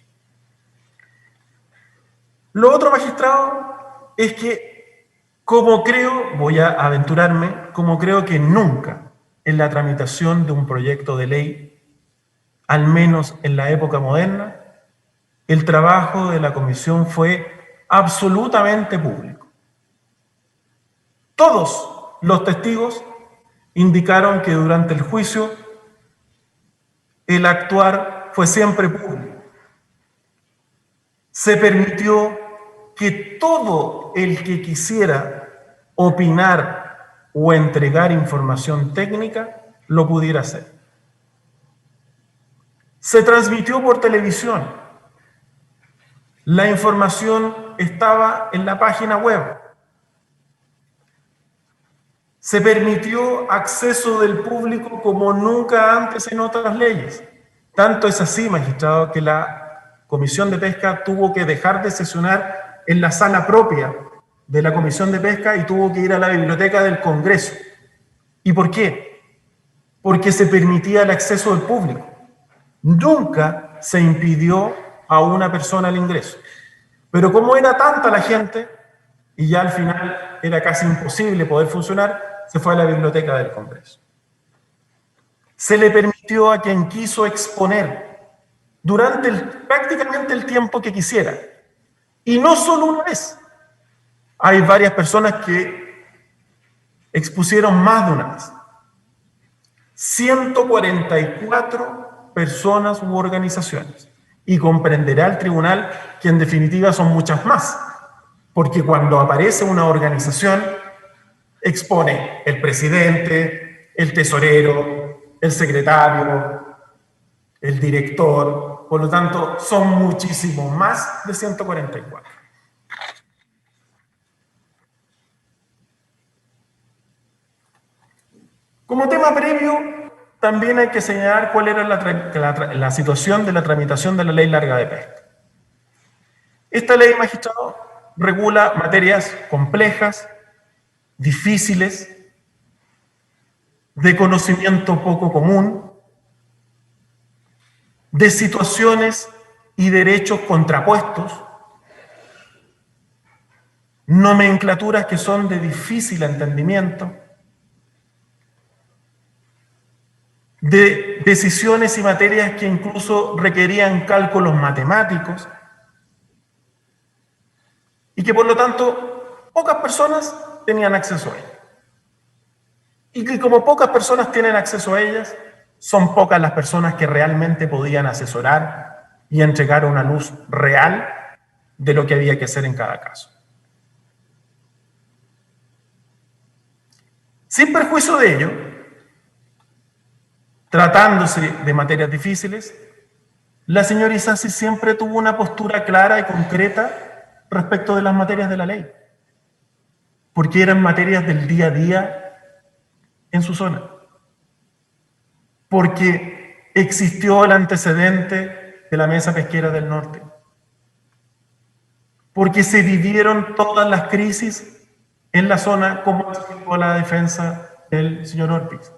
Lo otro, magistrado, es que, como creo, voy a aventurarme, como creo que nunca en la tramitación de un proyecto de ley, al menos en la época moderna, el trabajo de la comisión fue absolutamente público. Todos los testigos indicaron que durante el juicio el actuar fue siempre público. Se permitió que todo el que quisiera opinar o entregar información técnica lo pudiera hacer. Se transmitió por televisión. La información estaba en la página web. Se permitió acceso del público como nunca antes en otras leyes. Tanto es así, magistrado, que la Comisión de Pesca tuvo que dejar de sesionar en la sala propia de la Comisión de Pesca y tuvo que ir a la biblioteca del Congreso. ¿Y por qué? Porque se permitía el acceso del público. Nunca se impidió a una persona el ingreso. Pero como era tanta la gente, y ya al final era casi imposible poder funcionar, se fue a la biblioteca del Congreso. Se le permitió asistió a quien quiso exponer durante prácticamente el tiempo que quisiera. Y no solo una vez. Hay varias personas que expusieron más de una vez. 144 personas u organizaciones. Y comprenderá el tribunal que en definitiva son muchas más. Porque cuando aparece una organización, expone el presidente, el tesorero, el secretario, el director. Por lo tanto, son muchísimo más de 144. Como tema previo, también hay que señalar cuál era la situación de la tramitación de la ley larga de pesca. Esta ley, magistrado, regula materias complejas, difíciles, de conocimiento poco común, de situaciones y derechos contrapuestos, nomenclaturas que son de difícil entendimiento, de decisiones y materias que incluso requerían cálculos matemáticos y que por lo tanto pocas personas tenían acceso a ellas. Y que como pocas personas tienen acceso a ellas, son pocas las personas que realmente podían asesorar y entregar una luz real de lo que había que hacer en cada caso. Sin perjuicio de ello, tratándose de materias difíciles, la señora Isasi siempre tuvo una postura clara y concreta respecto de las materias de la ley, porque eran materias del día a día en su zona, porque existió el antecedente de la Mesa Pesquera del Norte, porque se vivieron todas las crisis en la zona, como explicó la defensa del señor Orpiz.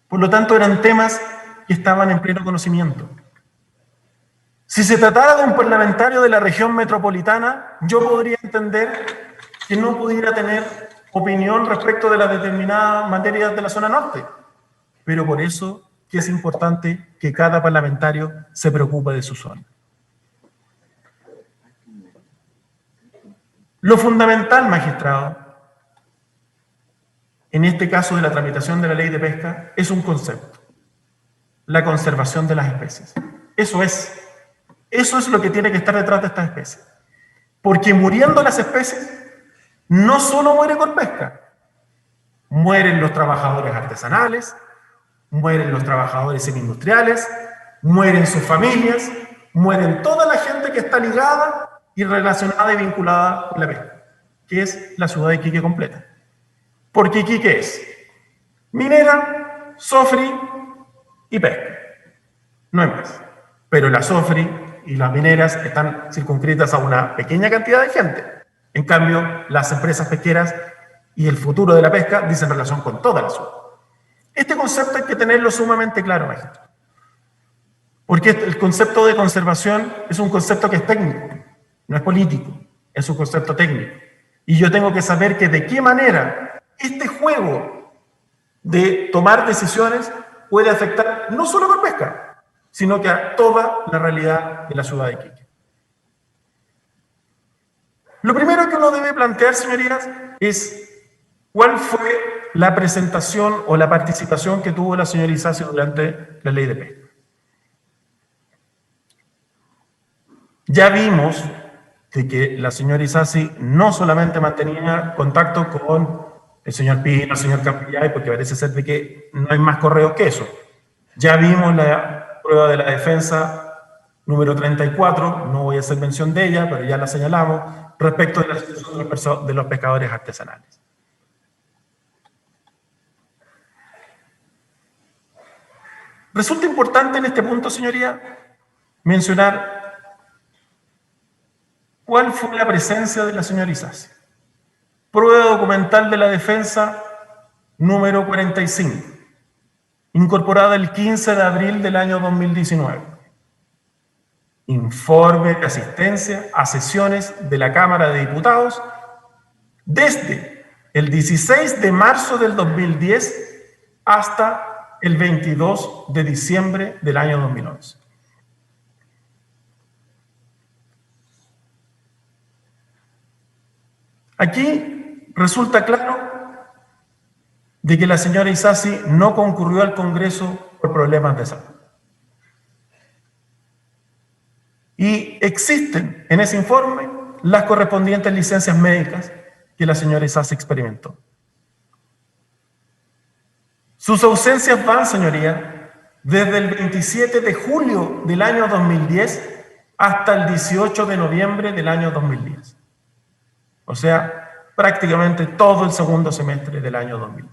Por lo tanto, eran temas que estaban en pleno conocimiento. Si se tratara de un parlamentario de la región metropolitana, yo podría entender que no pudiera tener opinión respecto de las determinadas materias de la zona norte. Pero por eso que es importante que cada parlamentario se preocupe de su zona. Lo fundamental, magistrado, en este caso de la tramitación de la ley de pesca, es un concepto: la conservación de las especies. Eso es lo que tiene que estar detrás de estas especies. Porque muriendo las especies, no solo muere Corpesca, mueren los trabajadores artesanales, mueren los trabajadores semi-industriales, mueren sus familias, mueren toda la gente que está ligada y relacionada y vinculada con la pesca, que es la ciudad de Iquique completa. Porque Iquique es minera, SOFRI y pesca. No hay más. Pero la SOFRI y las mineras están circunscritas a una pequeña cantidad de gente. En cambio, las empresas pesqueras y el futuro de la pesca dicen relación con toda la ciudad. Este concepto hay que tenerlo sumamente claro, maestro. Porque el concepto de conservación es un concepto que es técnico, no es político, es un concepto técnico. Y yo tengo que saber que de qué manera este juego de tomar decisiones puede afectar no solo a Corpesca, sino que a toda la realidad de la ciudad de Iquique. Lo primero que uno debe plantear, señorías, es cuál fue la presentación o la participación que tuvo la señora Isasi durante la ley de pesca. Ya vimos de que la señora Isasi no solamente mantenía contacto con el señor Pino, el señor Campillay, porque parece ser de que no hay más correos que eso. Ya vimos la prueba de la defensa número 34, no voy a hacer mención de ella, pero ya la señalamos, respecto de la situación de los pescadores artesanales. Resulta importante en este punto, señoría, mencionar cuál fue la presencia de la señora Isasi. Prueba documental de la defensa número 45, incorporada el 15 de abril del año 2019. Informe de asistencia a sesiones de la Cámara de Diputados desde el 16 de marzo del 2010 hasta el 22 de diciembre del año 2011. Aquí resulta claro de que la señora Isasi no concurrió al Congreso por problemas de salud. Y existen en ese informe las correspondientes licencias médicas que la señora Isasi experimentó. Sus ausencias van, señoría, desde el 27 de julio del año 2010 hasta el 18 de noviembre del año 2010. O sea, prácticamente todo el segundo semestre del año 2000.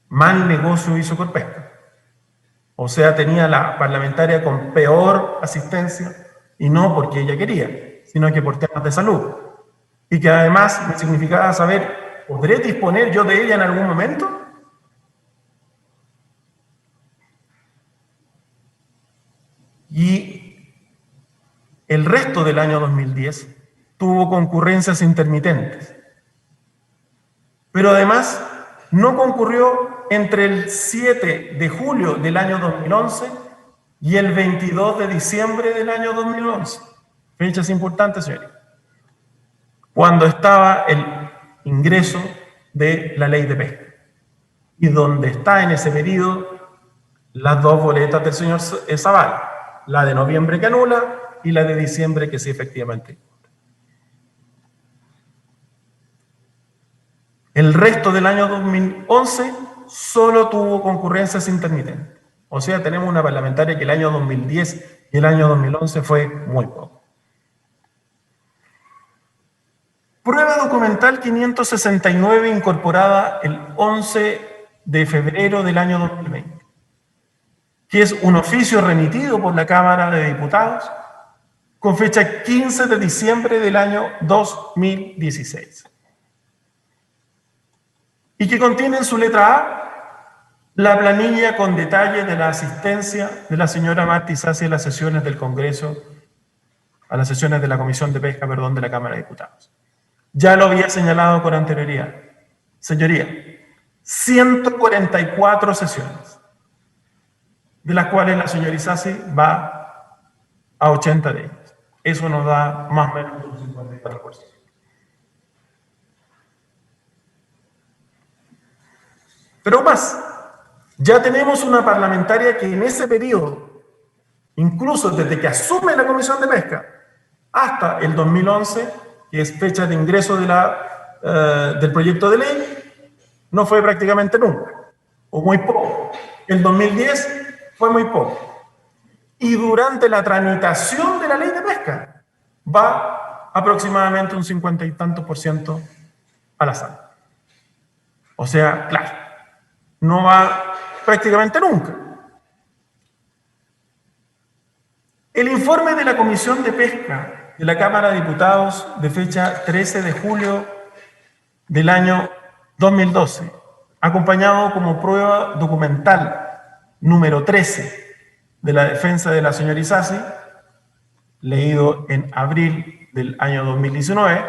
Mal negocio hizo Corpesca. O sea, tenía la parlamentaria con peor asistencia, y no porque ella quería, sino que por temas de salud. Y que además me significaba saber, ¿podré disponer yo de ella en algún momento? Y el resto del año 2010 tuvo concurrencias intermitentes. Pero además no concurrió entre el 7 de julio del año 2011 y el 22 de diciembre del año 2011. Fechas importantes, señores. Cuando estaba el ingreso de la ley de pesca. Y donde está en ese periodo las dos boletas del señor Zavala. La de noviembre que anula y la de diciembre que sí efectivamente. El resto del año 2011 solo tuvo concurrencias intermitentes. O sea, tenemos una parlamentaria que el año 2010 y el año 2011 fue muy poco. Prueba documental 569 incorporada el 11 de febrero del año 2020, que es un oficio remitido por la Cámara de Diputados con fecha 15 de diciembre del año 2016. Y que contiene en su letra A la planilla con detalle de la asistencia de la señora Marta Isasi a las sesiones del Congreso, a las sesiones de la Comisión de Pesca, de la Cámara de Diputados. Ya lo había señalado con anterioridad. Señoría, 144 sesiones, de las cuales la señora Isasi va a 80 de ellas. Eso nos da más o menos un 54%. Pero más, ya tenemos una parlamentaria que en ese periodo, incluso desde que asume la Comisión de Pesca hasta el 2011, que es fecha de ingreso de del proyecto de ley, no fue prácticamente nunca, o muy poco. El 2010 fue muy poco. Y durante la tramitación de la ley de pesca va aproximadamente un 50 y tantos % a la sala. O sea, claro, no va prácticamente nunca. El informe de la Comisión de Pesca de la Cámara de Diputados de fecha 13 de julio del año 2012, acompañado como prueba documental número 13 de la defensa de la señora Isasi, leído en abril del año 2019,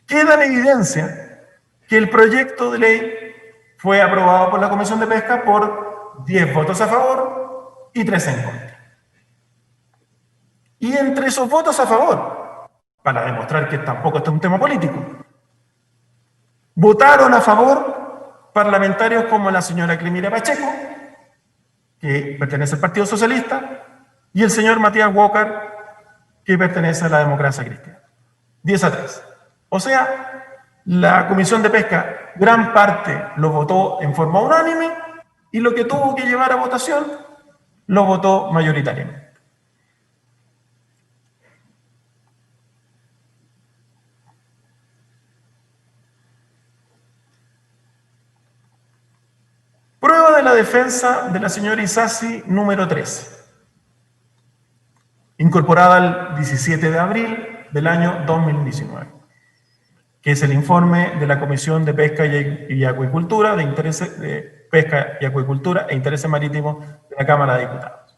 queda en evidencia que el proyecto de ley fue aprobado por la Comisión de Pesca por 10 votos a favor y 3 en contra. Y entre esos votos a favor, para demostrar que tampoco este es un tema político, votaron a favor parlamentarios como la señora Clemira Pacheco, que pertenece al Partido Socialista, y el señor Matías Walker, que pertenece a la Democracia Cristiana. 10-3. O sea, la Comisión de Pesca, gran parte lo votó en forma unánime, y lo que tuvo que llevar a votación, lo votó mayoritariamente. Prueba de la defensa de la señora Isasi número 13, incorporada el 17 de abril del año 2019, que es el informe de la Comisión de Pesca y Acuicultura, de Pesca y Acuicultura e Intereses Marítimos de la Cámara de Diputados,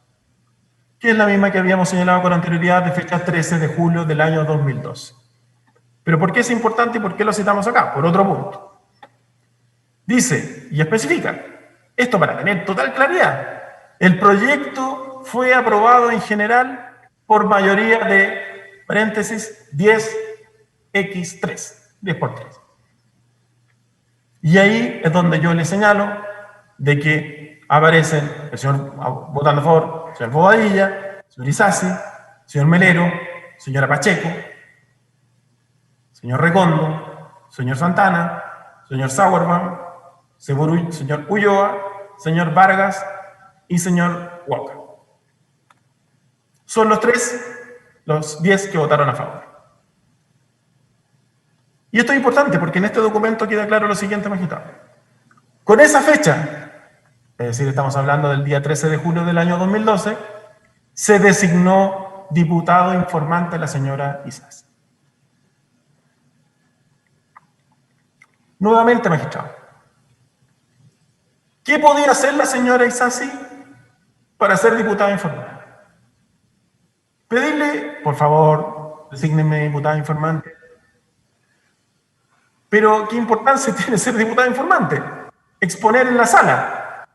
que es la misma que habíamos señalado con anterioridad de fecha 13 de julio del año 2012. ¿Pero por qué es importante y por qué lo citamos acá? Por otro punto. Dice y especifica, esto para tener total claridad, el proyecto fue aprobado en general por mayoría de, paréntesis, 10x3, 10 por 3. Y ahí es donde yo le señalo de que aparecen el señor votando a favor, el señor Bobadilla, el señor Isasi, el señor Melero, señora Pacheco, señor Recondo, señor Santana, señor Sauerbaum, señor Ulloa, señor Vargas y señor Walker. Son los 10 que votaron a favor. Y esto es importante porque en este documento queda claro lo siguiente, magistrado. Con esa fecha, es decir, estamos hablando del día 13 de julio del año 2012, se designó diputado informante a la señora Isasi. Nuevamente, magistrado, ¿qué podía hacer la señora Isasi para ser diputada informante? Pedirle, por favor, desígnenme diputada informante. Pero, ¿qué importancia tiene ser diputada informante? Exponer en la sala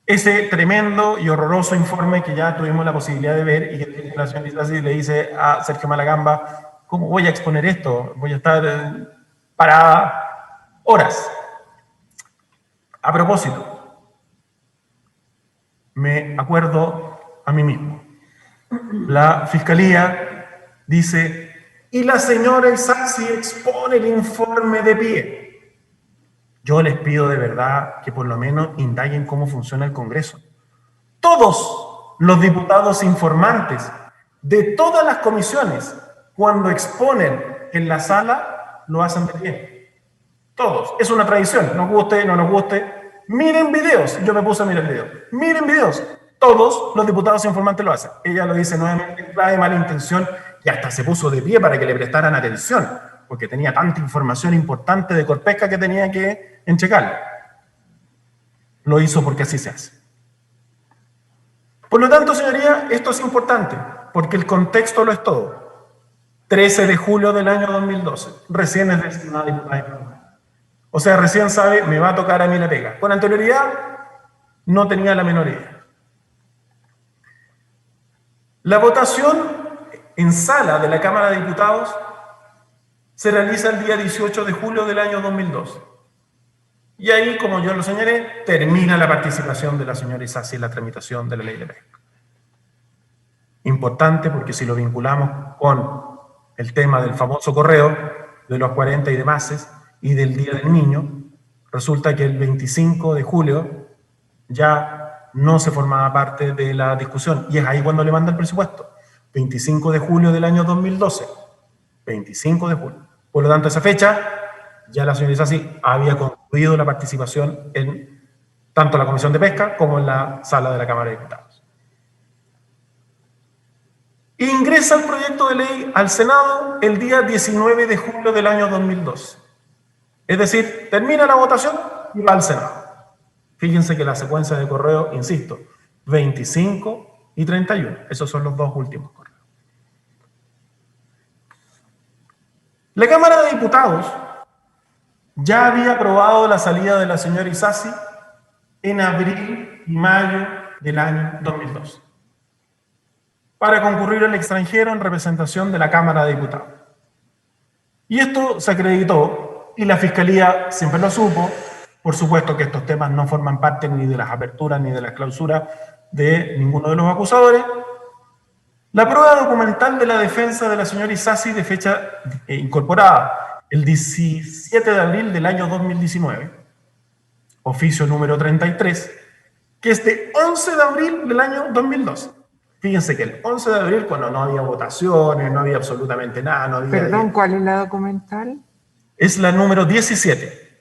ese tremendo y horroroso informe que ya tuvimos la posibilidad de ver y que la señora Isasi le dice a Sergio Malagamba, ¿cómo voy a exponer esto? Voy a estar parada horas. A propósito, me acuerdo a mí mismo. La Fiscalía dice, y la señora Isasi expone el informe de pie. Yo les pido de verdad que por lo menos indaguen cómo funciona el Congreso. Todos los diputados informantes de todas las comisiones, cuando exponen en la sala, lo hacen de pie. Todos. Es una tradición. Nos guste, no nos guste. Miren videos. Yo me puse a mirar videos. Miren videos. Todos los diputados informantes lo hacen. Ella lo dice nuevamente en clave de mala intención y hasta se puso de pie para que le prestaran atención, porque tenía tanta información importante de Corpesca que tenía que enchecar. Lo hizo porque así se hace. Por lo tanto, señoría, esto es importante, porque el contexto lo es todo. 13 de julio del año 2012, recién es designada diputada informante. O sea, recién sabe, me va a tocar a mí la pega. Con anterioridad, no tenía la menor idea. La votación en sala de la Cámara de Diputados se realiza el día 18 de julio del año 2012. Y ahí, como yo lo señalé, termina la participación de la señora Isasi en la tramitación de la ley de pesca. Importante porque si lo vinculamos con el tema del famoso correo de los 40 y demás y del Día del Niño, resulta que el 25 de julio ya no se formaba parte de la discusión. Y es ahí cuando le manda el presupuesto. 25 de julio del año 2012. 25 de julio. Por lo tanto, esa fecha, ya la señora Isasi había concluido la participación en tanto la Comisión de Pesca como en la sala de la Cámara de Diputados. Ingresa el proyecto de ley al Senado el día 19 de julio del año 2012. Es decir, termina la votación y va al Senado. Fíjense que la secuencia de correo, insisto, 25 y 31. Esos son los dos últimos correos. La Cámara de Diputados ya había aprobado la salida de la señora Isasi en abril y mayo del año 2012 para concurrir al extranjero en representación de la Cámara de Diputados. Y esto se acreditó y la Fiscalía siempre lo supo. Por supuesto que estos temas no forman parte ni de las aperturas ni de las clausuras de ninguno de los acusadores. La prueba documental de la defensa de la señora Isasi de fecha incorporada el 17 de abril del año 2019, oficio número 33, que es de 11 de abril del año 2012. Fíjense que el 11 de abril, cuando no había votaciones, no había absolutamente nada, no había... Perdón, ¿cuál es la documental? Es la número 17,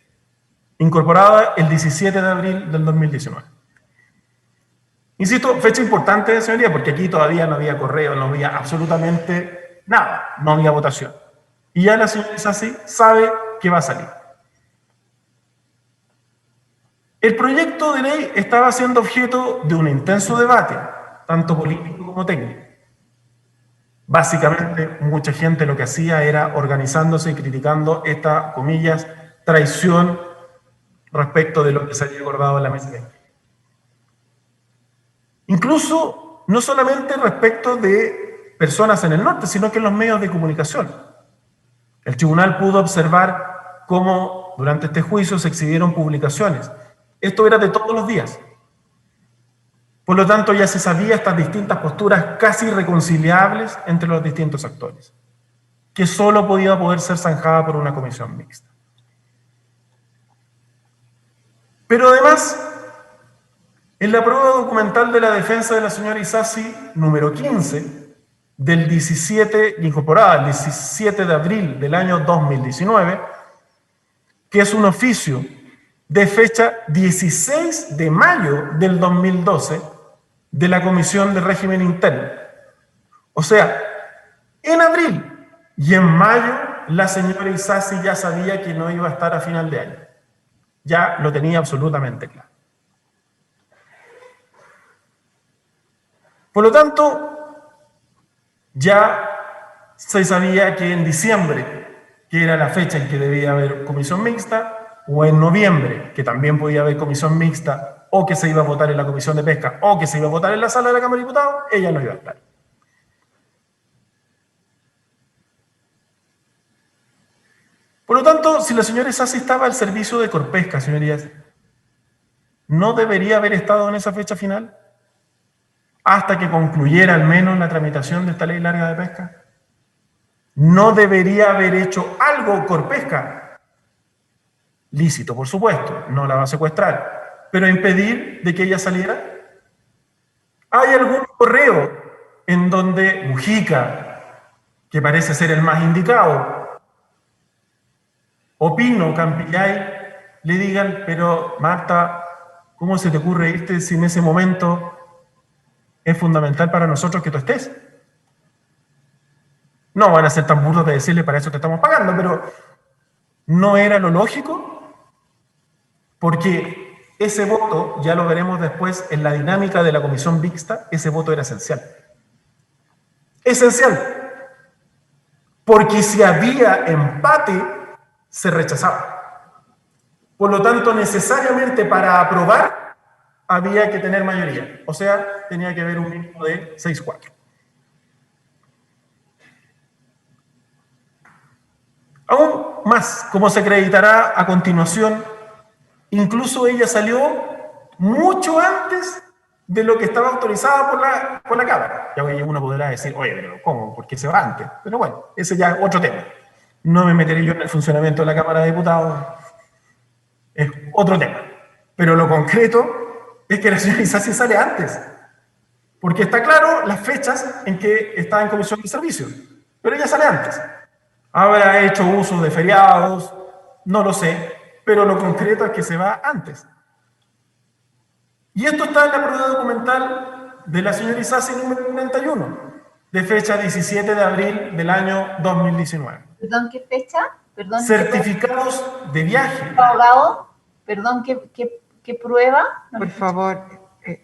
incorporada el 17 de abril del 2019. Insisto, fecha importante, señoría, porque aquí todavía no había correo, no había absolutamente nada, no había votación. Y ya la señora Isasi sabe que va a salir. El proyecto de ley estaba siendo objeto de un intenso debate, tanto político como técnico. Básicamente, mucha gente lo que hacía era organizándose y criticando esta, comillas, traición respecto de lo que se había acordado en la mesa. Incluso, no solamente respecto de personas en el norte, sino que en los medios de comunicación. El tribunal pudo observar cómo durante este juicio se exhibieron publicaciones. Esto era de todos los días. Por lo tanto, ya se sabía estas distintas posturas casi irreconciliables entre los distintos actores, que solo podía poder ser zanjada por una comisión mixta. Pero además, en la prueba documental de la defensa de la señora Isasi, número 15, del 17, incorporada el 17 de abril del año 2019, que es un oficio de fecha 16 de mayo del 2012 de la Comisión de Régimen Interno. O sea, en abril y en mayo la señora Isasi ya sabía que no iba a estar a final de año. Ya lo tenía absolutamente claro. Por lo tanto, ya se sabía que en diciembre, que era la fecha en que debía haber comisión mixta, o en noviembre, que también podía haber comisión mixta, o que se iba a votar en la comisión de pesca, o que se iba a votar en la sala de la Cámara de Diputados, ella no iba a estar. Por lo tanto, si la señora Isasi estaba al servicio de Corpesca, señorías, ¿no debería haber estado en esa fecha final? Hasta que concluyera al menos la tramitación de esta ley larga de pesca. ¿No debería haber hecho algo Corpesca? Lícito, por supuesto, no la va a secuestrar, pero impedir de que ella saliera. ¿Hay algún correo en donde Mujica, que parece ser el más indicado, o Pino, Campillay, le digan, pero Marta, ¿cómo se te ocurre irte si en ese momento es fundamental para nosotros que tú estés? No van a ser tan burdos de decirle, para eso te estamos pagando, pero ¿no era lo lógico? Porque ese voto, ya lo veremos después en la dinámica de la comisión mixta, ese voto era esencial. Esencial. Porque si había empate, se rechazaba. Por lo tanto, necesariamente para aprobar, había que tener mayoría. O sea, tenía que haber un mínimo de 6-4. Aún más, como se acreditará a continuación, incluso ella salió mucho antes de lo que estaba autorizada por la Cámara. Ya uno podrá decir, oye, pero ¿cómo? ¿Por qué se va antes? Pero bueno, ese ya es otro tema. No me meteré yo en el funcionamiento de la Cámara de Diputados. Es otro tema. Pero lo concreto es que la señora Isasi sale antes. Porque está claro las fechas en que está en comisión de servicios. Pero ella sale antes. Habrá hecho uso de feriados, no lo sé, pero lo concreto es que se va antes. Y esto está en la prueba documental de la señora Isasi número 41, de fecha 17 de abril del año 2019. Perdón, ¿qué fecha? Perdón, Certificados de viaje. abogado, perdón, ¿qué prueba? No Por me- favor,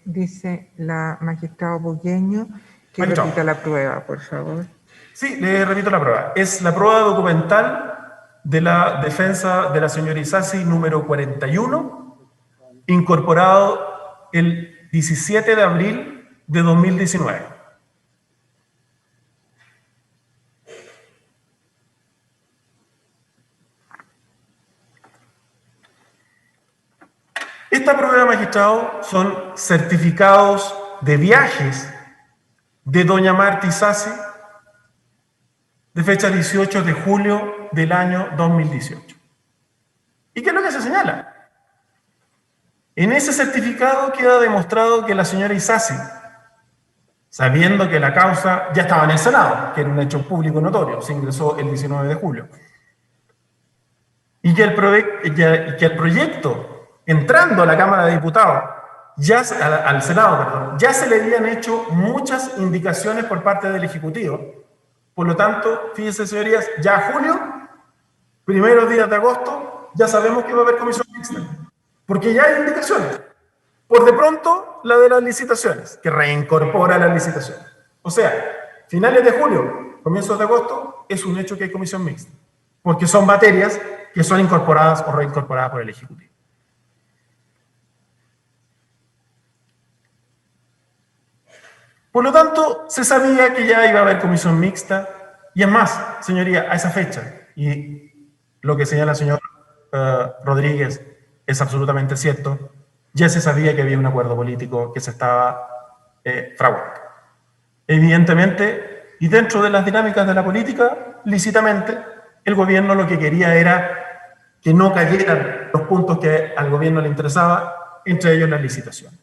dice la magistrada Bugueño que Magistrado. repita la prueba, por favor. Sí, le repito la prueba. Es la prueba documental de la defensa de la señora Isasi número 41, incorporado el 17 de abril de 2019. Esta prueba, magistrado, son certificados de viajes de doña Marta Isasi de fecha 18 de julio del año 2018. ¿Y qué es lo que se señala? En ese certificado queda demostrado que la señora Isasi, sabiendo que la causa ya estaba en el Senado, que era un hecho público notorio, se ingresó el 19 de julio, y que el proyecto, entrando a la Cámara de Diputados, al Senado, perdón, ya se le habían hecho muchas indicaciones por parte del Ejecutivo. Por lo tanto, fíjense, señorías, ya julio, primeros días de agosto, ya sabemos que va a haber comisión mixta, porque ya hay indicaciones. Por de pronto, la de las licitaciones, que reincorpora las licitaciones. O sea, finales de julio, comienzos de agosto, es un hecho que hay comisión mixta, porque son materias que son incorporadas o reincorporadas por el Ejecutivo. Por lo tanto, se sabía que ya iba a haber comisión mixta, y es más, señoría, a esa fecha, y lo que señala el señor Rodríguez es absolutamente cierto, ya se sabía que había un acuerdo político que se estaba fraguando. Evidentemente, y dentro de las dinámicas de la política, lícitamente, el gobierno lo que quería era que no cayeran los puntos que al gobierno le interesaba, entre ellos la licitación.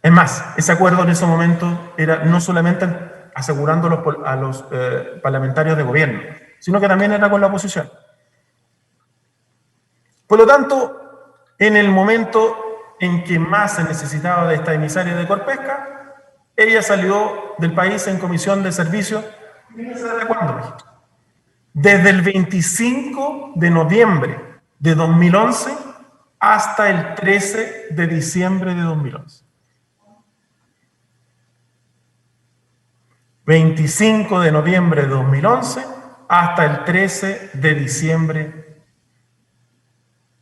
Es más, ese acuerdo en ese momento era no solamente asegurando a los parlamentarios de gobierno, sino que también era con la oposición. Por lo tanto, en el momento en que más se necesitaba de esta emisaria de Corpesca, ella salió del país en comisión de servicio. ¿Desde cuándo, México? Desde el 25 de noviembre de 2011 hasta el 13 de diciembre de 2011. 25 de noviembre de 2011 hasta el 13 de diciembre.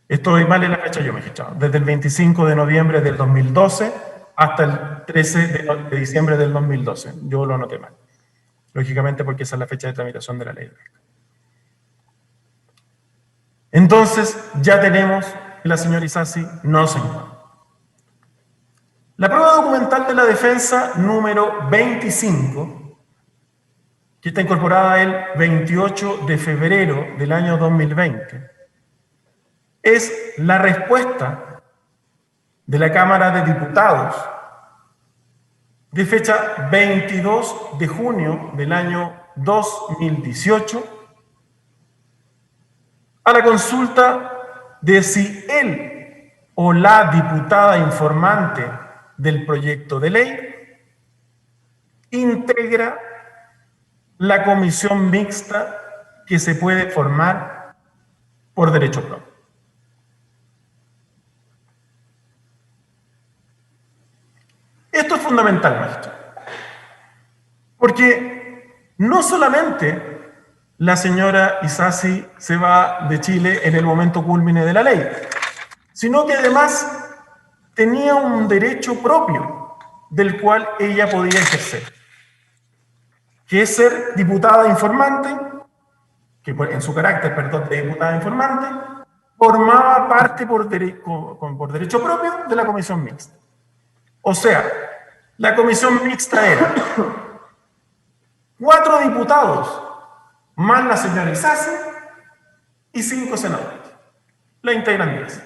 Estoy mal en la fecha yo, magistrado. Desde el 25 de noviembre del 2012 hasta el 13 de diciembre del 2012. Yo lo anoté mal. Lógicamente porque esa es la fecha de tramitación de la ley de pesca. Entonces, ya tenemos que la señora Isasi no se encuentra. La prueba documental de la defensa número 25, que está incorporada el 28 de febrero del año 2020, es la respuesta de la Cámara de Diputados de fecha 22 de junio del año 2018 a la consulta de si él o la diputada informante del proyecto de ley integra la comisión mixta que se puede formar por derecho propio. Esto es fundamental, maestro, porque no solamente la señora Isasi se va de Chile en el momento cúlmine de la ley, sino que además tenía un derecho propio del cual ella podía ejercer, que es ser diputada informante, que en su carácter, perdón, de diputada informante, formaba parte por derecho propio de la comisión mixta. O sea, la comisión mixta era 4 diputados más la señora Isasi y 5 senadores. La integran 10.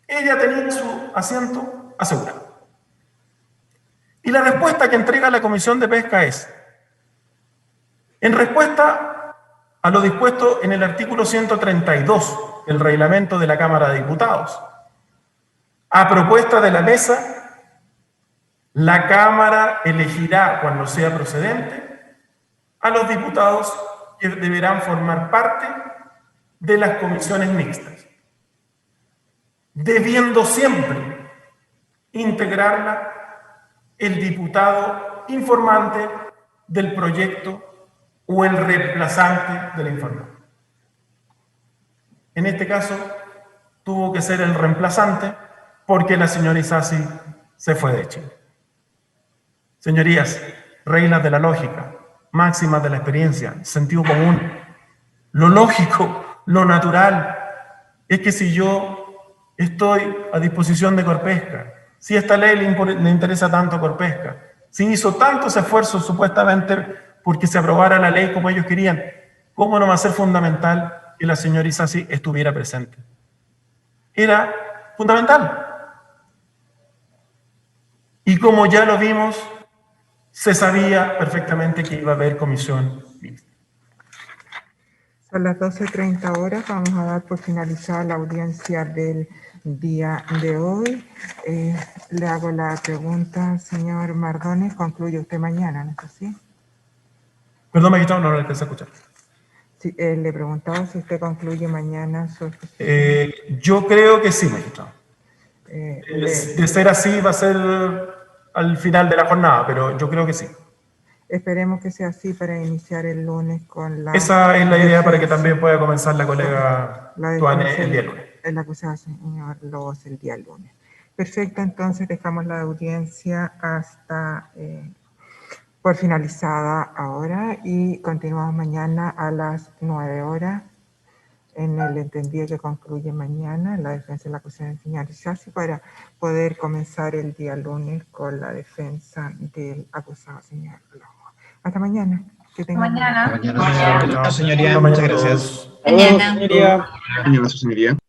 Ella tenía su asiento asegurado. Y la respuesta que entrega la Comisión de Pesca es: en respuesta a lo dispuesto en el artículo 132 del reglamento de la Cámara de Diputados, a propuesta de la mesa, la Cámara elegirá, cuando sea procedente, a los diputados que deberán formar parte de las comisiones mixtas, debiendo siempre integrarla el diputado informante del proyecto o el reemplazante del informante. En este caso, tuvo que ser el reemplazante porque la señora Isasi se fue de Chile. Señorías, reglas de la lógica, máximas de la experiencia, sentido común. Lo lógico, lo natural, es que si yo estoy a disposición de Corpesca, si esta ley le interesa tanto a Corpesca, si hizo tantos esfuerzos supuestamente porque se aprobara la ley como ellos querían, ¿cómo no va a ser fundamental que la señora Isasi estuviera presente? Era fundamental. Y como ya lo vimos, se sabía perfectamente que iba a haber comisión mixta. Son las 12:30 horas. Vamos a dar por finalizada la audiencia del día de hoy. Le hago la pregunta, señor Mardones. Concluye usted mañana, ¿no es así? Perdón, magistrado, no lo alcancé a escuchar. Sí, le preguntaba si usted concluye mañana su... Yo creo que sí, magistrado. De ser así, va a ser al final de la jornada, pero yo creo que sí. Esperemos que sea así para iniciar el lunes con la... Esa es la idea para que también pueda comenzar la colega Tuane el día lunes. La acusada señor Lobos el día lunes. Perfecto, entonces dejamos la audiencia hasta por finalizada ahora y continuamos mañana a las 9 horas en el entendido que concluye mañana la defensa de la acusación del señor Isasi para poder comenzar el día lunes con la defensa del acusado señor Longo. Hasta mañana. Que tengan Mañana. Mañana, señora. Chao. Señoría, Hasta muchas mañana a gracias. todos. Mañana. Mañana, su señoría.